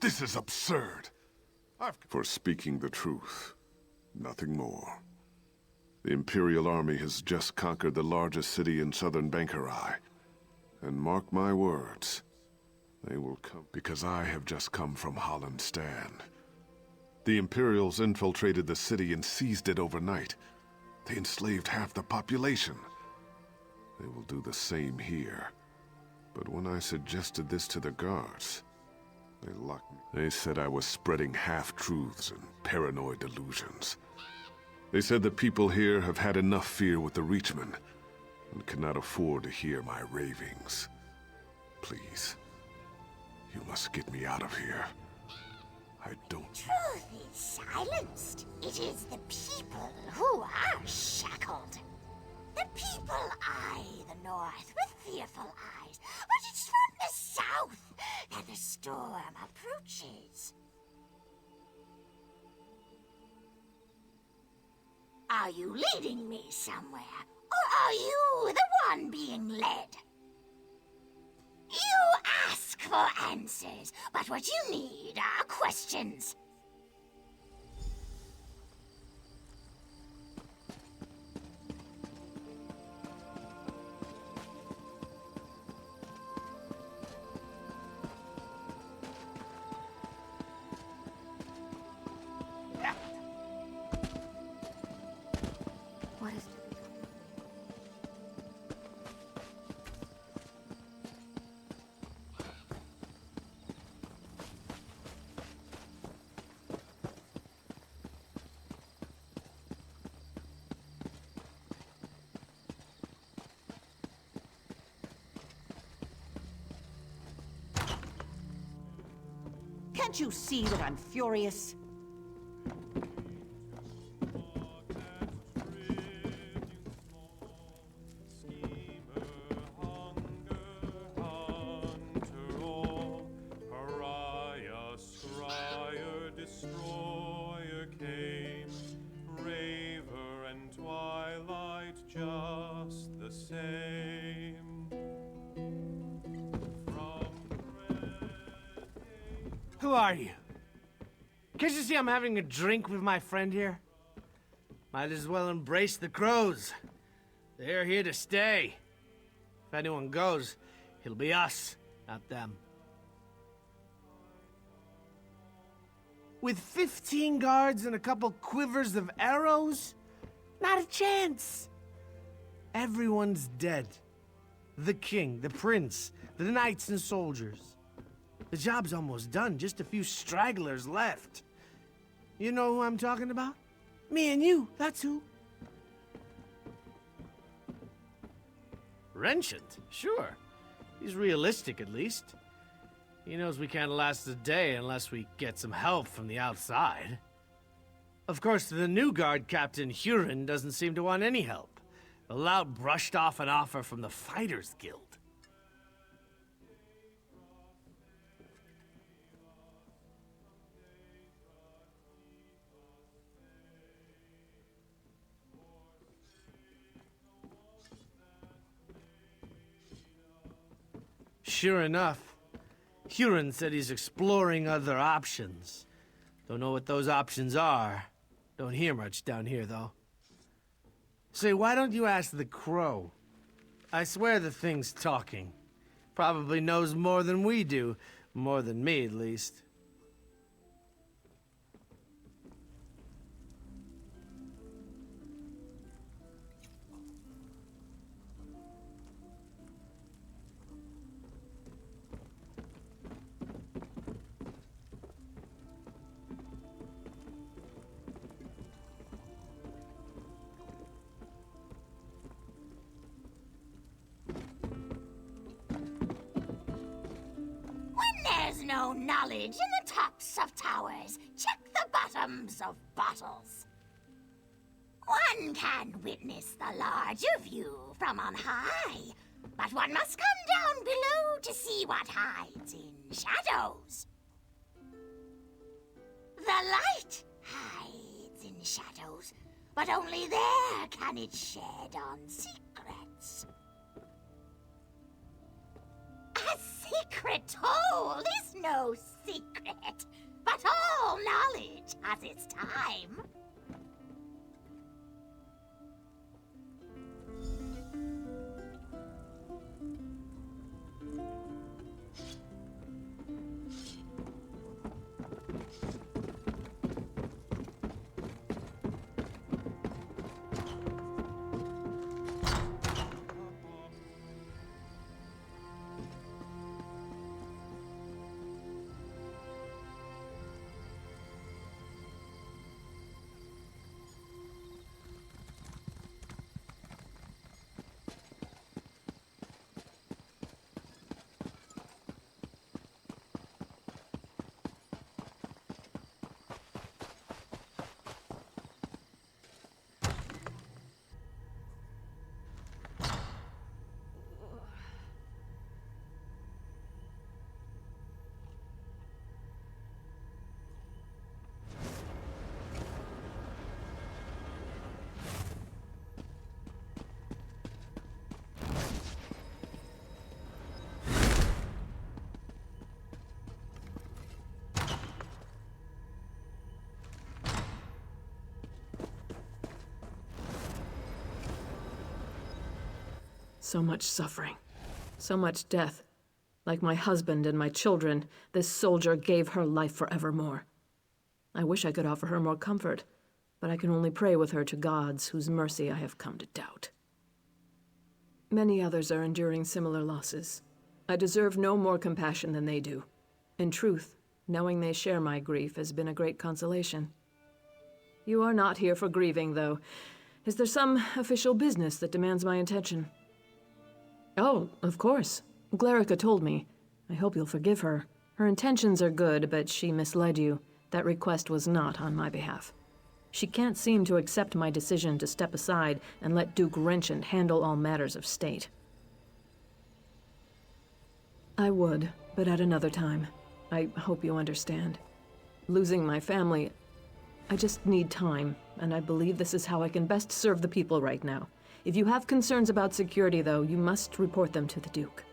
This is absurd. For speaking the truth, nothing more. The Imperial Army has just conquered the largest city in southern Bankarai. And mark my words, they will come because I have just come from Holland Stand. The Imperials infiltrated the city and seized it overnight. They enslaved half the population. They will do the same here. But when I suggested this to the guards, they locked me. They said I was spreading half-truths and paranoid delusions. They said the people here have had enough fear with the Reachmen and cannot afford to hear my ravings. Please, you must get me out of here. I don't... Truth is silenced. It is the people who are shackled. The people eye the north with fearful eyes, but it's from the south that the storm approaches. Are you leading me somewhere, or are you the one being led? You ask for answers, but what you need are questions. What is... Can't you see that I'm furious? Who are you? Can't you see I'm having a drink with my friend here? Might as well embrace the crows. They're here to stay. If anyone goes, it'll be us, not them. With 15 guards and a couple quivers of arrows? Not a chance! Everyone's dead. The king, the prince, the knights and soldiers. The job's almost done, just a few stragglers left. You know who I'm talking about? Me and you, that's who. Renchant, sure. He's realistic, at least. He knows we can't last a day unless we get some help from the outside. Of course, the new guard captain, Huron, doesn't seem to want any help. The lout brushed off an offer from the Fighters Guild. Sure enough. Huron said he's exploring other options. Don't know what those options are. Don't hear much down here, though. Say, why don't you ask the crow? I swear the thing's talking. Probably knows more than we do. More than me, at least. There's no knowledge in the tops of towers. Check the bottoms of bottles. One can witness the larger view from on high, but one must come down below to see what hides in shadows. The light hides in shadows, but only there can it shed on secrets. A secret hole is no secret, but all knowledge has its time. So much suffering. So much death. Like my husband and my children, this soldier gave her life forevermore. I wish I could offer her more comfort, but I can only pray with her to gods whose mercy I have come to doubt. Many others are enduring similar losses. I deserve no more compassion than they do. In truth, knowing they share my grief has been a great consolation. You are not here for grieving, though. Is there some official business that demands my attention? Oh, of course. Glerica told me. I hope you'll forgive her. Her intentions are good, but she misled you. That request was not on my behalf. She can't seem to accept my decision to step aside and let Duke Wrenchant handle all matters of state. I would, but at another time. I hope you understand. Losing my family, I just need time, and I believe this is how I can best serve the people right now. If you have concerns about security, though, you must report them to the Duke.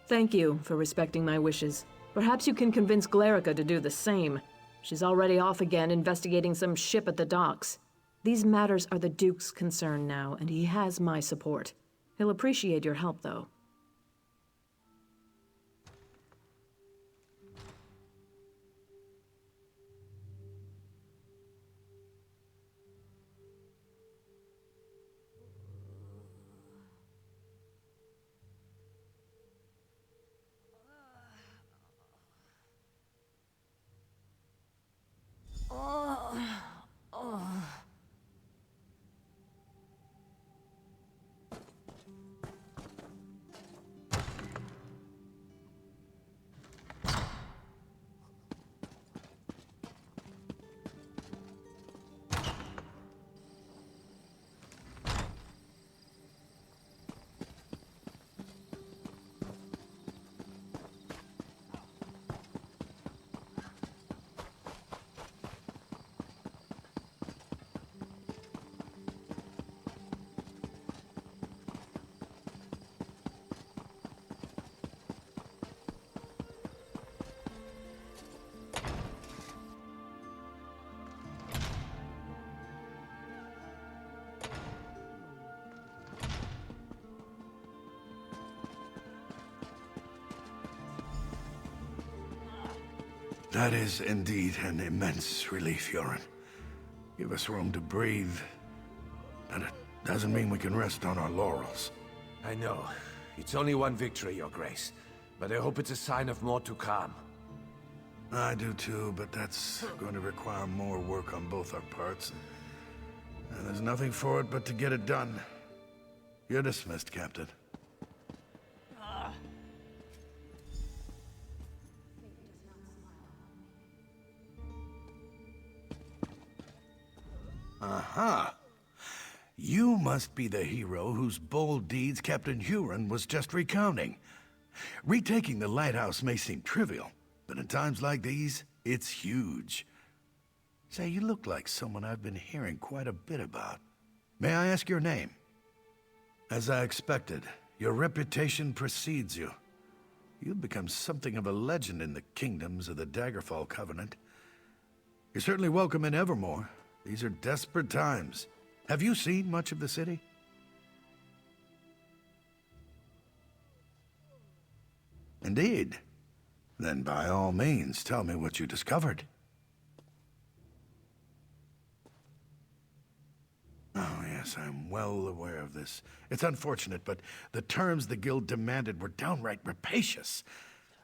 Thank you for respecting my wishes. Perhaps you can convince Glerica to do the same. She's already off again investigating some ship at the docks. These matters are the Duke's concern now, and he has my support. He'll appreciate your help, though. That is indeed an immense relief, Yoren. Give us room to breathe. But it doesn't mean we can rest on our laurels. I know. It's only one victory, Your Grace. But I hope it's a sign of more to come. I do too, but that's going to require more work on both our parts. And there's nothing for it but to get it done. You're dismissed, Captain. Aha! You must be the hero whose bold deeds Captain Huron was just recounting. Retaking the lighthouse may seem trivial, but in times like these, it's huge. Say, you look like someone I've been hearing quite a bit about. May I ask your name? As I expected, your reputation precedes you. You've become something of a legend in the kingdoms of the Daggerfall Covenant. You're certainly welcome in Evermore. These are desperate times. Have you seen much of the city? Indeed. Then by all means, tell me what you discovered. Oh, yes, I'm well aware of this. It's unfortunate, but the terms the Guild demanded were downright rapacious.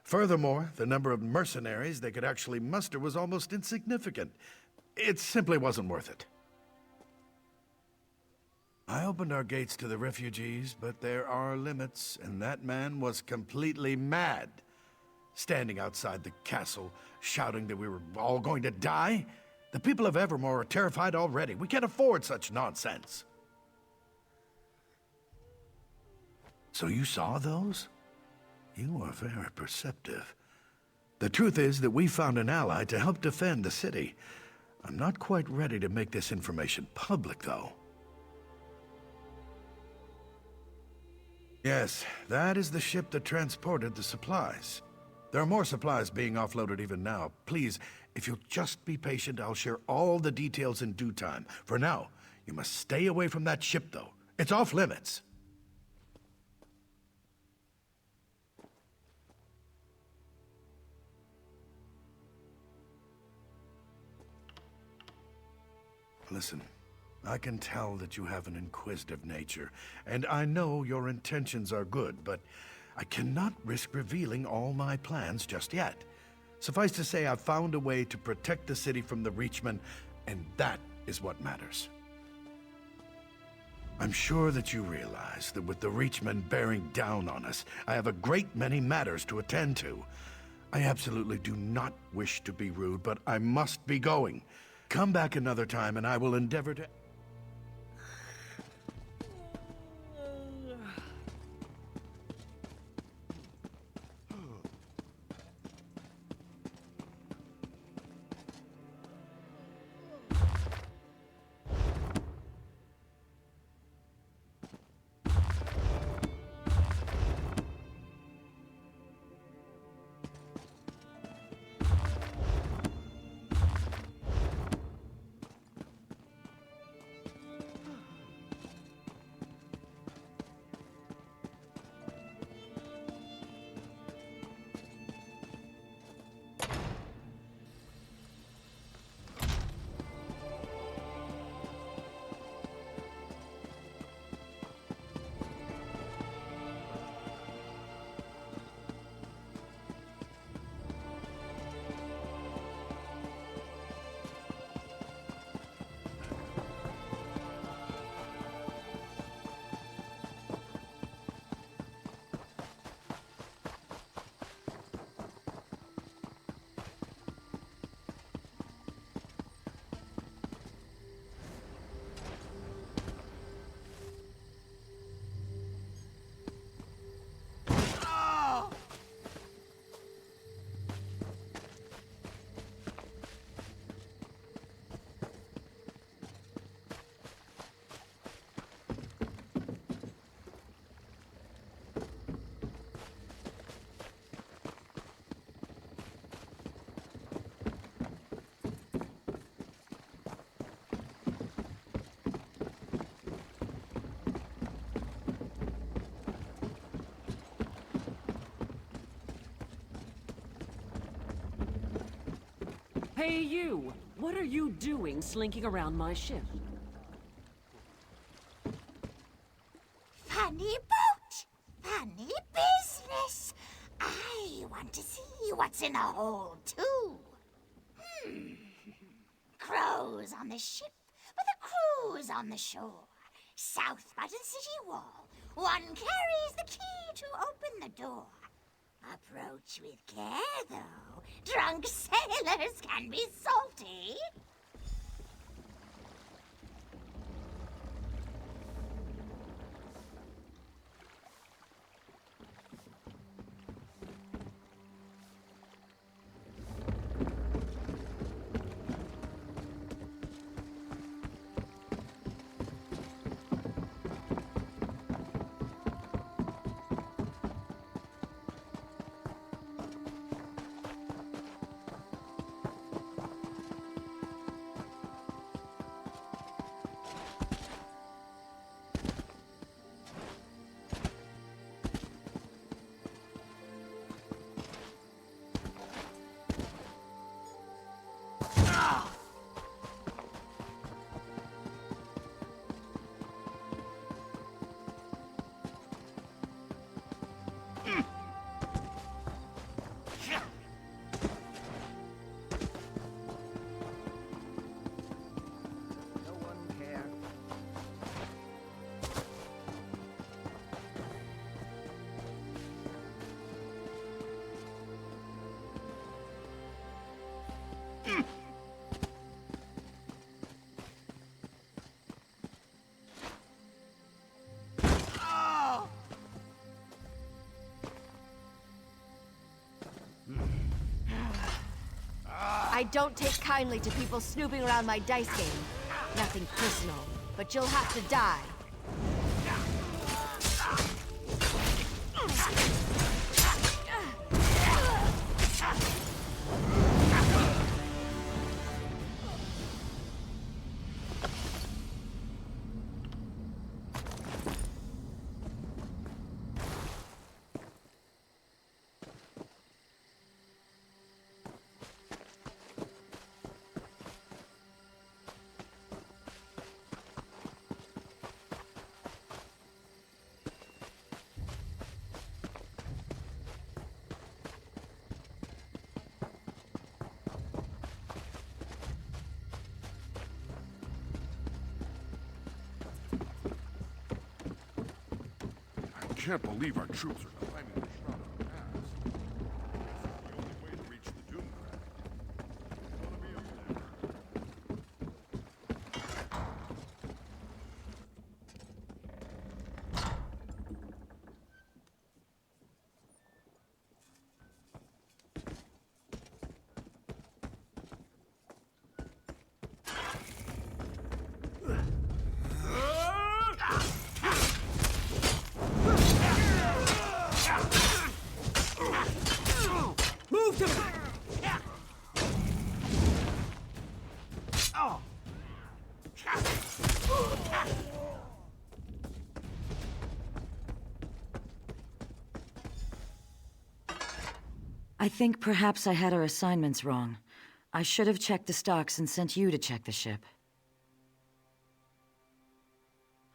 Furthermore, the number of mercenaries they could actually muster was almost insignificant. It simply wasn't worth it. I opened our gates to the refugees, but there are limits, and that man was completely mad. Standing outside the castle, shouting that we were all going to die? The people of Evermore are terrified already. We can't afford such nonsense. So you saw those? You are very perceptive. The truth is that we found an ally to help defend the city. I'm not quite ready to make this information public, though. Yes, that is the ship that transported the supplies. There are more supplies being offloaded even now. Please, if you'll just be patient, I'll share all the details in due time. For now, you must stay away from that ship, though. It's off limits. Listen, I can tell that you have an inquisitive nature, and I know your intentions are good, but I cannot risk revealing all my plans just yet. Suffice to say, I've found a way to protect the city from the Reachmen, and that is what matters. I'm sure that you realize that with the Reachmen bearing down on us, I have a great many matters to attend to. I absolutely do not wish to be rude, but I must be going. Come back another time, and I will endeavor to... Hey you! What are you doing slinking around my ship? Funny boat, funny business. I want to see what's in the hold, too. Crows on the ship, with a cruise on the shore. South Button City Wall. One carries the key to open the door. Approach with care, though. Drunk sailors can be salty. I don't take kindly to people snooping around my dice game. Nothing personal, but you'll have to die. I can't believe our troops are climbing the Shrouded Pass. This is the only way to reach the Doomcrack. I want to be up there. Move to me! I think perhaps I had our assignments wrong. I should have checked the stocks and sent you to check the ship.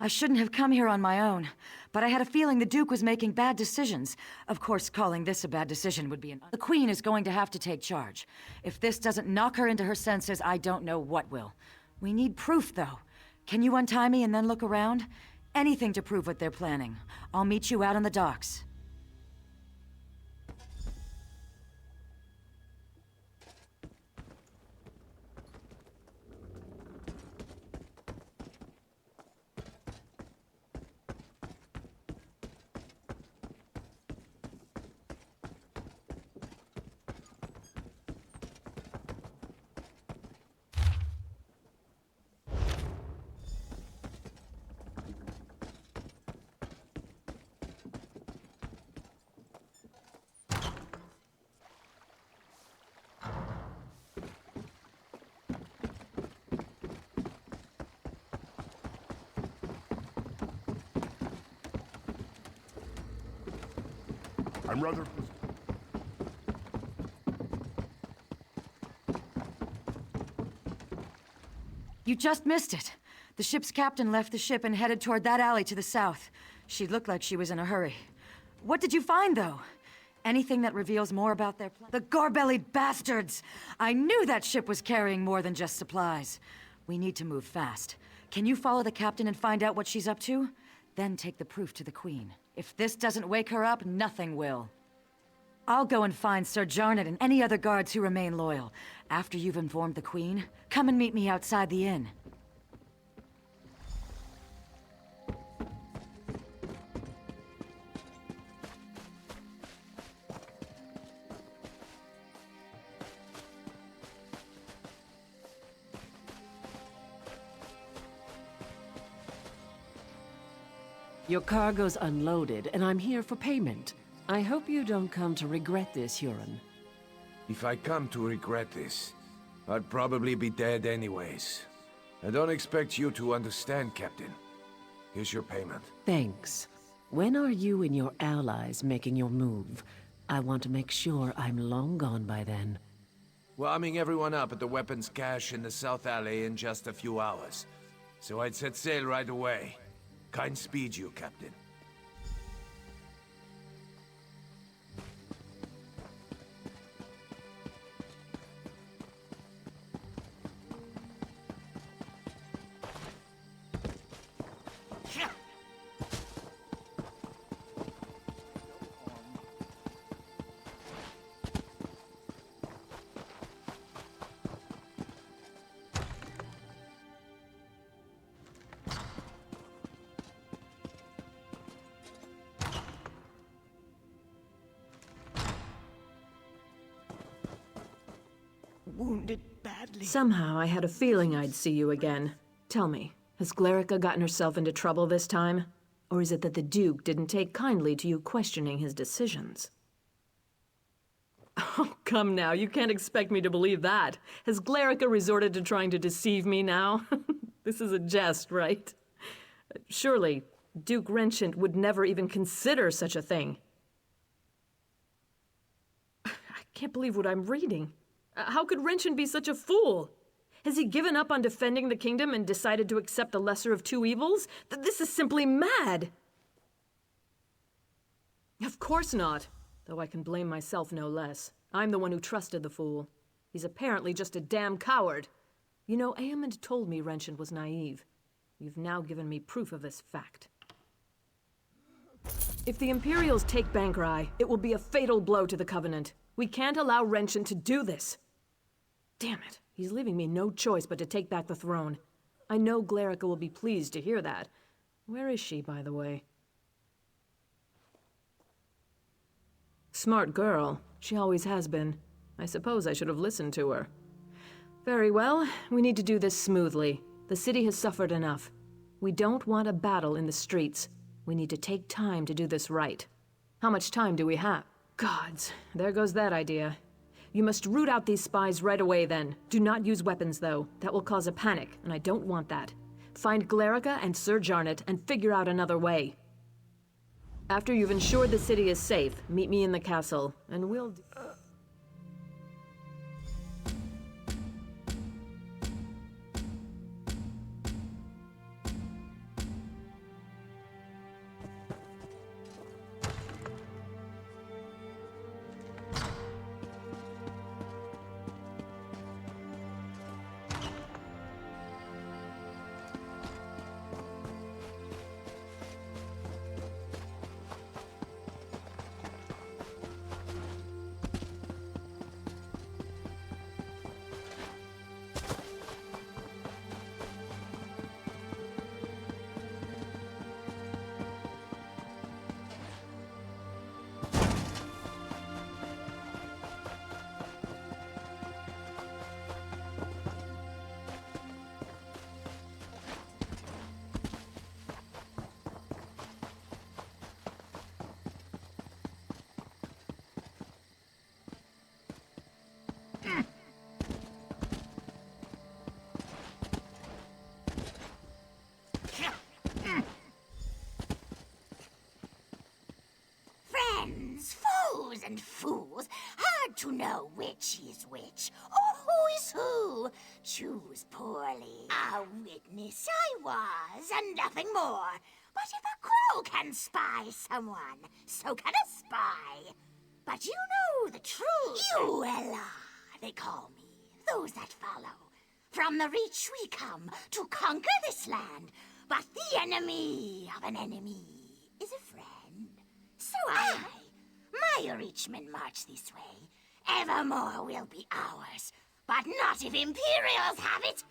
I shouldn't have come here on my own, but I had a feeling the Duke was making bad decisions. Of course, calling this a bad decision would be The Queen is going to have to take charge. If this doesn't knock her into her senses, I don't know what will. We need proof, though. Can you untie me and then look around? Anything to prove what they're planning. I'll meet you out on the docks. I'm rather... You just missed it. The ship's captain left the ship and headed toward that alley to the south. She looked like she was in a hurry. What did you find, though? Anything that reveals more about their plan? The gore-bellied bastards! I knew that ship was carrying more than just supplies. We need to move fast. Can you follow the captain and find out what she's up to? Then take the proof to the Queen. If this doesn't wake her up, nothing will. I'll go and find Sir Jarnet and any other guards who remain loyal. After you've informed the Queen, come and meet me outside the inn. Your cargo's unloaded, and I'm here for payment. I hope you don't come to regret this, Huron. If I come to regret this, I'd probably be dead anyways. I don't expect you to understand, Captain. Here's your payment. Thanks. When are you and your allies making your move? I want to make sure I'm long gone by then. Well, arming everyone up at the weapons cache in the South Alley in just a few hours. So I'd set sail right away. Kind speed you, Captain. Wounded badly. Somehow I had a feeling I'd see you again. Tell me, has Glerica gotten herself into trouble this time? Or is it that the Duke didn't take kindly to you questioning his decisions? Oh, come now, you can't expect me to believe that. Has Glerica resorted to trying to deceive me now? This is a jest, right? Surely, Duke Renchant would never even consider such a thing. I can't believe what I'm reading. How could Renchant be such a fool? Has he given up on defending the kingdom and decided to accept the lesser of two evils? This is simply mad! Of course not, though I can blame myself no less. I'm the one who trusted the fool. He's apparently just a damn coward. You know, Aemond told me Renchant was naive. You've now given me proof of this fact. If the Imperials take Bankrai, it will be a fatal blow to the Covenant. We can't allow Renchant to do this. Damn it, he's leaving me no choice but to take back the throne. I know Glerica will be pleased to hear that. Where is she, by the way? Smart girl. She always has been. I suppose I should have listened to her. Very well, we need to do this smoothly. The city has suffered enough. We don't want a battle in the streets. We need to take time to do this right. How much time do we have? Gods, there goes that idea. You must root out these spies right away then. Do not use weapons though. That will cause a panic, and I don't want that. Find Glerica and Sir Jarnet and figure out another way. After you've ensured the city is safe, meet me in the castle, and we'll... Friends, foes, and fools, hard to know which is which, or who is too. Choose poorly. A witness I was, and nothing more. But if a crow can spy someone, so can a spy. But you know the truth. Uella, they call me. Those that follow. From the Reach we come to conquer this land. But the enemy of an enemy is a friend. So my Reachmen march this way. Evermore will be ours. But not if Imperials have it.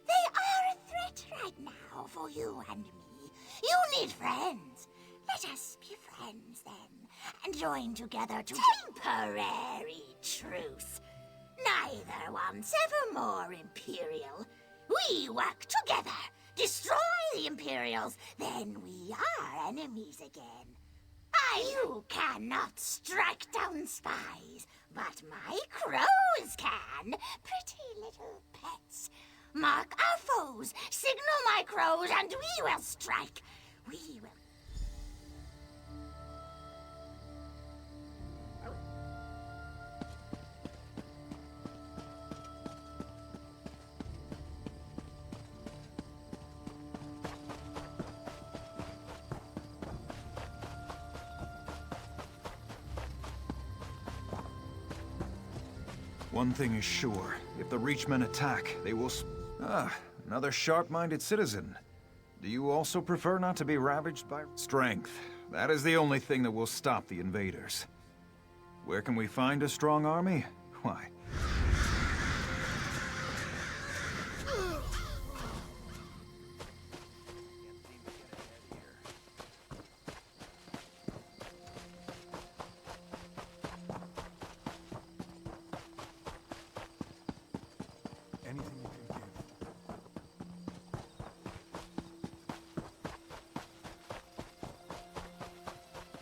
They are a threat right now for you and me. You need friends. Let us be friends then, and join together to temporary truce. Neither wants evermore Imperial. We work together, destroy the Imperials, then we are enemies again. You cannot strike down spies, but my crows can. Pretty little pets. Mark our foes, signal my crows, and we will strike. We will. One thing is sure. If the Reachmen attack, they will another sharp-minded citizen. Do you also prefer not to be ravaged by strength? That is the only thing that will stop the invaders. Where can we find a strong army? Why,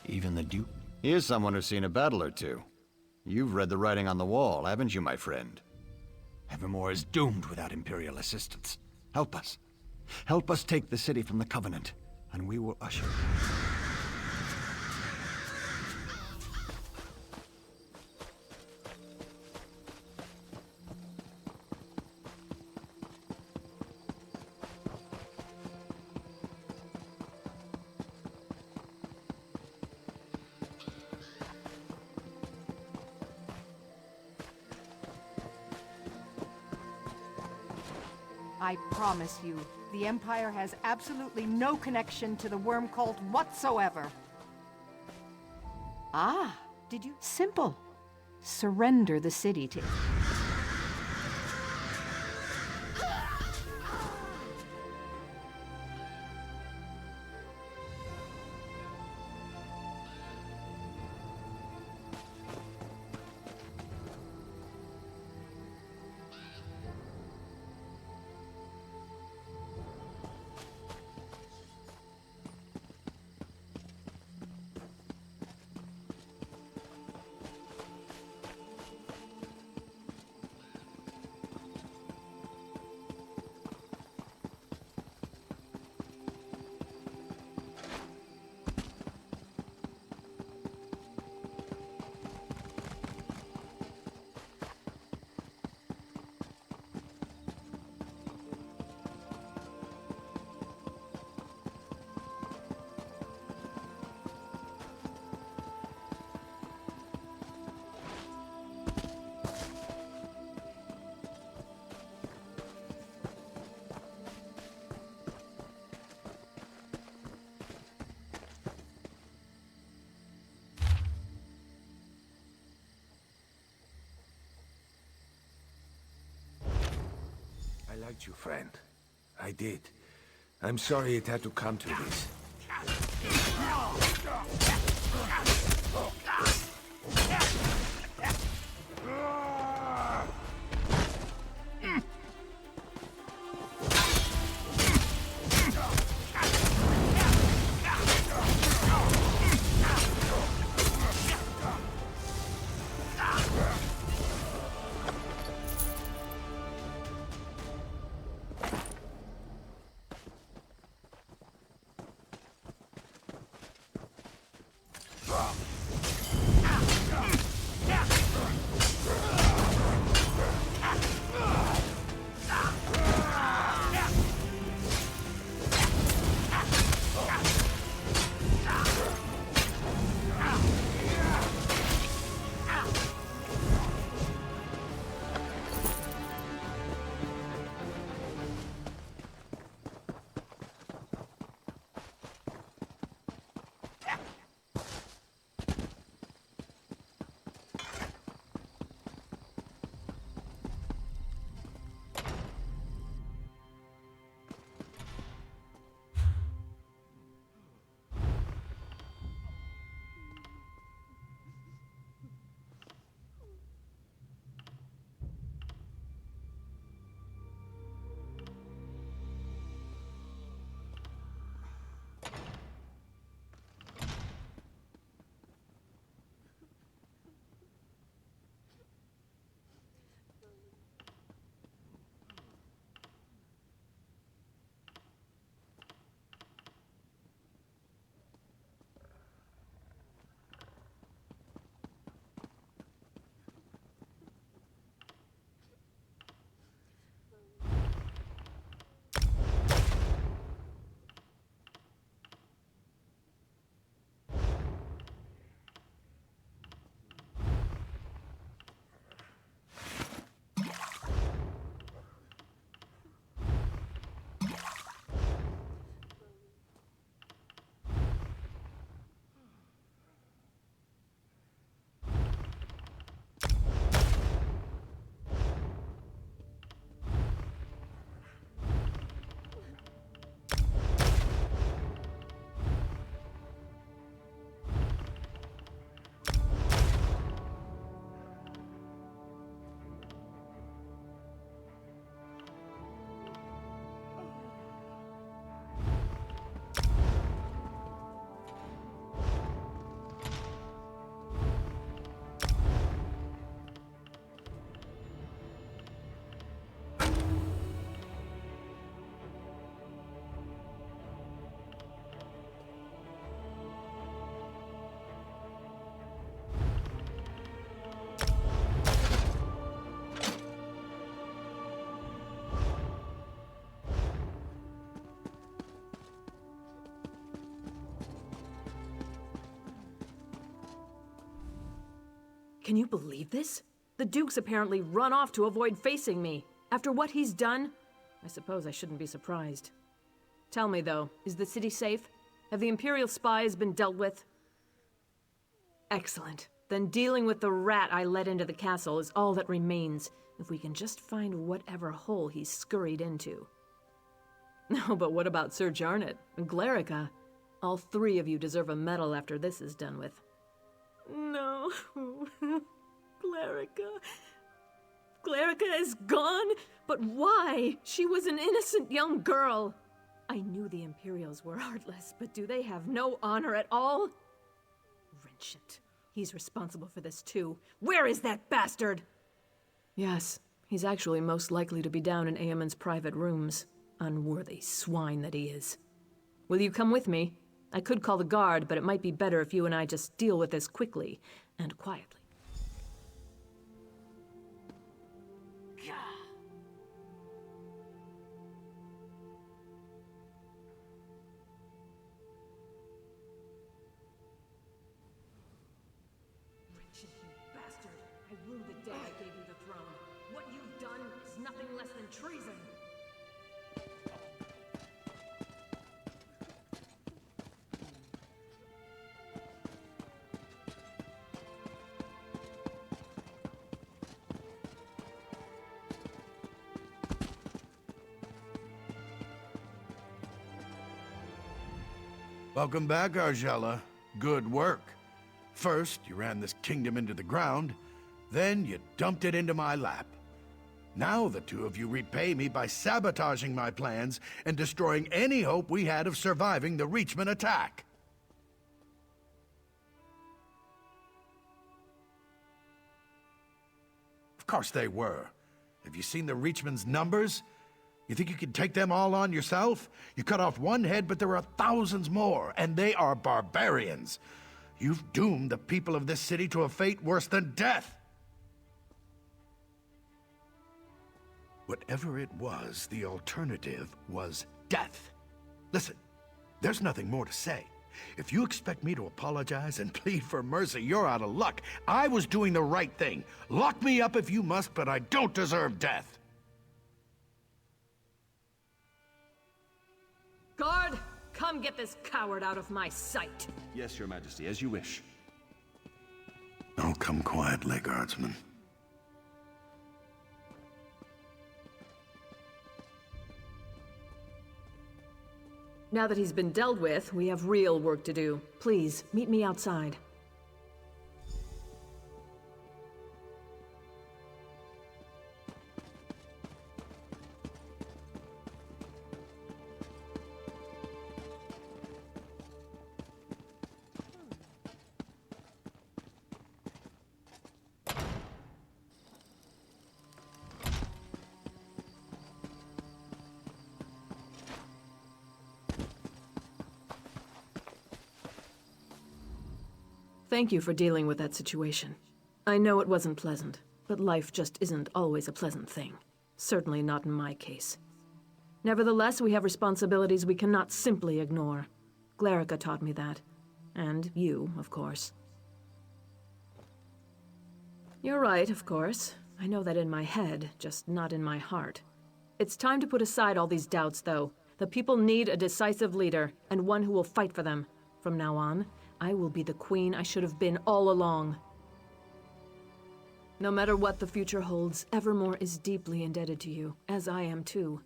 Even the Duke? Here's someone who's seen a battle or two. You've read the writing on the wall, haven't you, my friend? Evermore is doomed without Imperial assistance. Help us. Help us take the city from the Covenant, and we will usher... I promise you, the Empire has absolutely no connection to the worm cult whatsoever. Ah, did you? Simple. Surrender the city to... I liked you, friend. I did. I'm sorry it had to come to this. Can you believe this? The Duke's apparently run off to avoid facing me. After what he's done, I suppose I shouldn't be surprised. Tell me, though, is the city safe? Have the Imperial spies been dealt with? Excellent. Then dealing with the rat I let into the castle is all that remains, if we can just find whatever hole he's scurried into. No, but what about Sir Jarnet and Glerica? All three of you deserve a medal after this is done with. No. Glerica. Glerica is gone? But why? She was an innocent young girl. I knew the Imperials were heartless, but do they have no honor at all? Wrenchant. He's responsible for this too. Where is that bastard? Yes, he's actually most likely to be down in Eamon's private rooms. Unworthy swine that he is. Will you come with me? I could call the guard, but it might be better if you and I just deal with this quickly and quietly. Treason! Welcome back, Argella. Good work. First, you ran this kingdom into the ground, then you dumped it into my lap. Now the two of you repay me by sabotaging my plans and destroying any hope we had of surviving the Reachman attack. Of course they were. Have you seen the Reachman's numbers? You think you can take them all on yourself? You cut off one head, but there are thousands more, and they are barbarians. You've doomed the people of this city to a fate worse than death. Whatever it was, the alternative was death. Listen, there's nothing more to say. If you expect me to apologize and plead for mercy, you're out of luck. I was doing the right thing. Lock me up if you must, but I don't deserve death. Guard, come get this coward out of my sight. Yes, Your Majesty, as you wish. Oh, come quietly, guardsman. Now that he's been dealt with, we have real work to do. Please, meet me outside. Thank you for dealing with that situation. I know it wasn't pleasant, but life just isn't always a pleasant thing. Certainly not in my case. Nevertheless, we have responsibilities we cannot simply ignore. Glerica taught me that. And you, of course. You're right, of course. I know that in my head, just not in my heart. It's time to put aside all these doubts, though. The people need a decisive leader, and one who will fight for them. From now on, I will be the queen I should have been all along. No matter what the future holds, Evermore is deeply indebted to you, as I am too.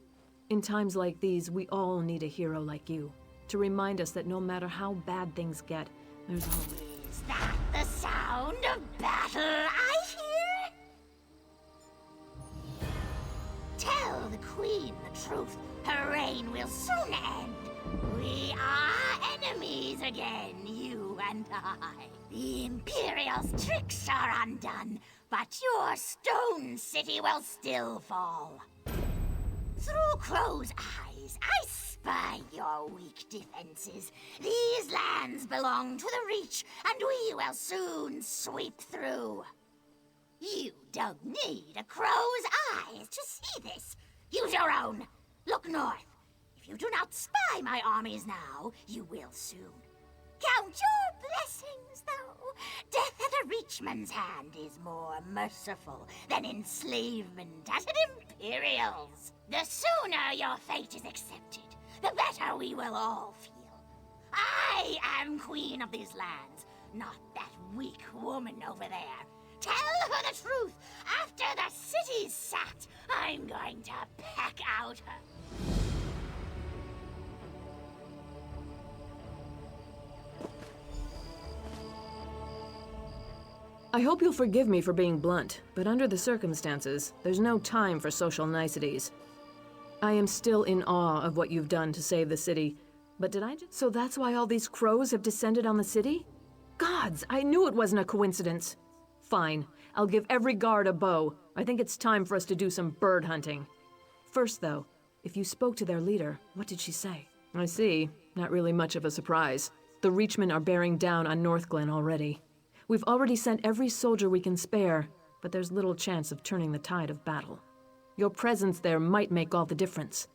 In times like these, we all need a hero like you, to remind us that no matter how bad things get, there's always... Is that the sound of battle I hear? Tell the queen the truth. Her reign will soon end. We are enemies again, you and I. The Imperial's tricks are undone, but your stone city will still fall. Through Crow's eyes, I spy your weak defenses. These lands belong to the Reach, and we will soon sweep through. You don't need a crow's eyes to see this. Use your own. Look north. If you do not spy my armies now, you will soon. count your blessings, though. Death at a Reachman's hand is more merciful than enslavement at an Imperial's. The sooner your fate is accepted, the better we will all feel. I am queen of these lands, not that weak woman over there. Tell her the truth. After the city's sacked, I'm going to peck out her. I hope you'll forgive me for being blunt, but under the circumstances, there's no time for social niceties. I am still in awe of what you've done to save the city, but did I just— So that's why all these crows have descended on the city? Gods, I knew it wasn't a coincidence. Fine, I'll give every guard a bow. I think it's time for us to do some bird hunting. First, though, if you spoke to their leader, what did she say? I see. Not really much of a surprise. The Reachmen are bearing down on Northglen already. We've already sent every soldier we can spare, but there's little chance of turning the tide of battle. Your presence there might make all the difference.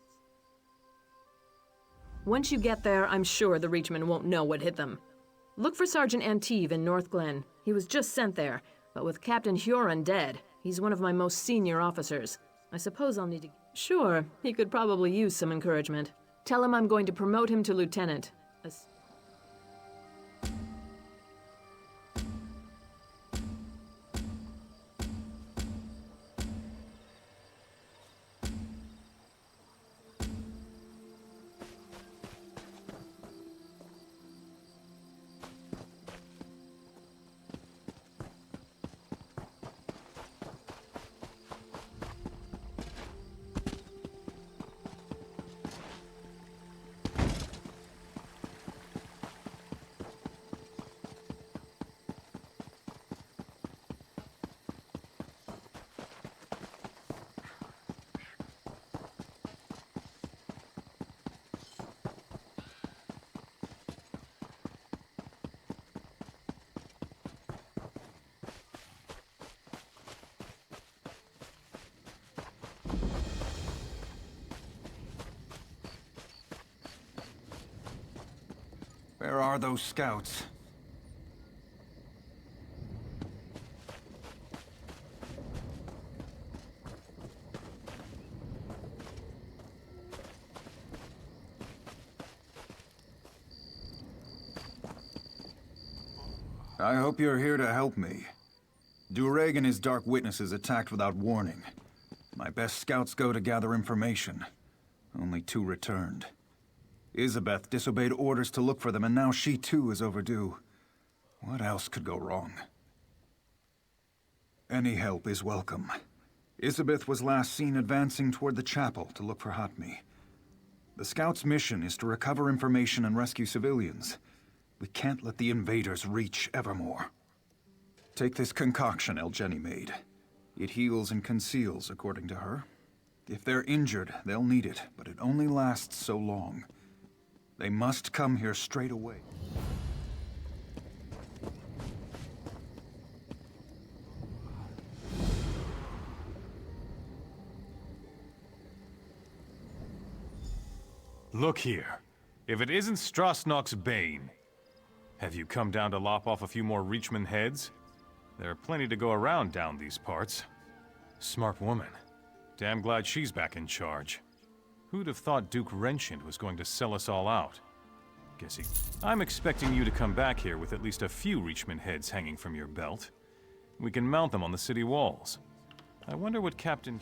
Once you get there, I'm sure the Reachmen won't know what hit them. Look for Sergeant Anteve in Northglen. He was just sent there, but with Captain Huron dead, he's one of my most senior officers. I suppose I'll need to— Sure, he could probably use some encouragement. Tell him I'm going to promote him to lieutenant. Where are those scouts? I hope you're here to help me. Dureg and his Dark Witnesses attacked without warning. My best scouts go to gather information. Only 2 returned. Isabeth disobeyed orders to look for them, and now she too is overdue. What else could go wrong? Any help is welcome. Isabeth was last seen advancing toward the chapel to look for Hatmi. The scouts' mission is to recover information and rescue civilians. We can't let the invaders reach Evermore. Take this concoction Elgeni made. It heals and conceals, according to her. If they're injured, they'll need it, but it only lasts so long. They must come here straight away. Look here. If it isn't Strasnock's Bane, have you come down to lop off a few more Reachman heads? There are plenty to go around down these parts. Smart woman. Damn glad she's back in charge. Who'd have thought Duke Renshind was going to sell us all out? I'm expecting you to come back here with at least a few Reachman heads hanging from your belt. We can mount them on the city walls. I wonder what Captain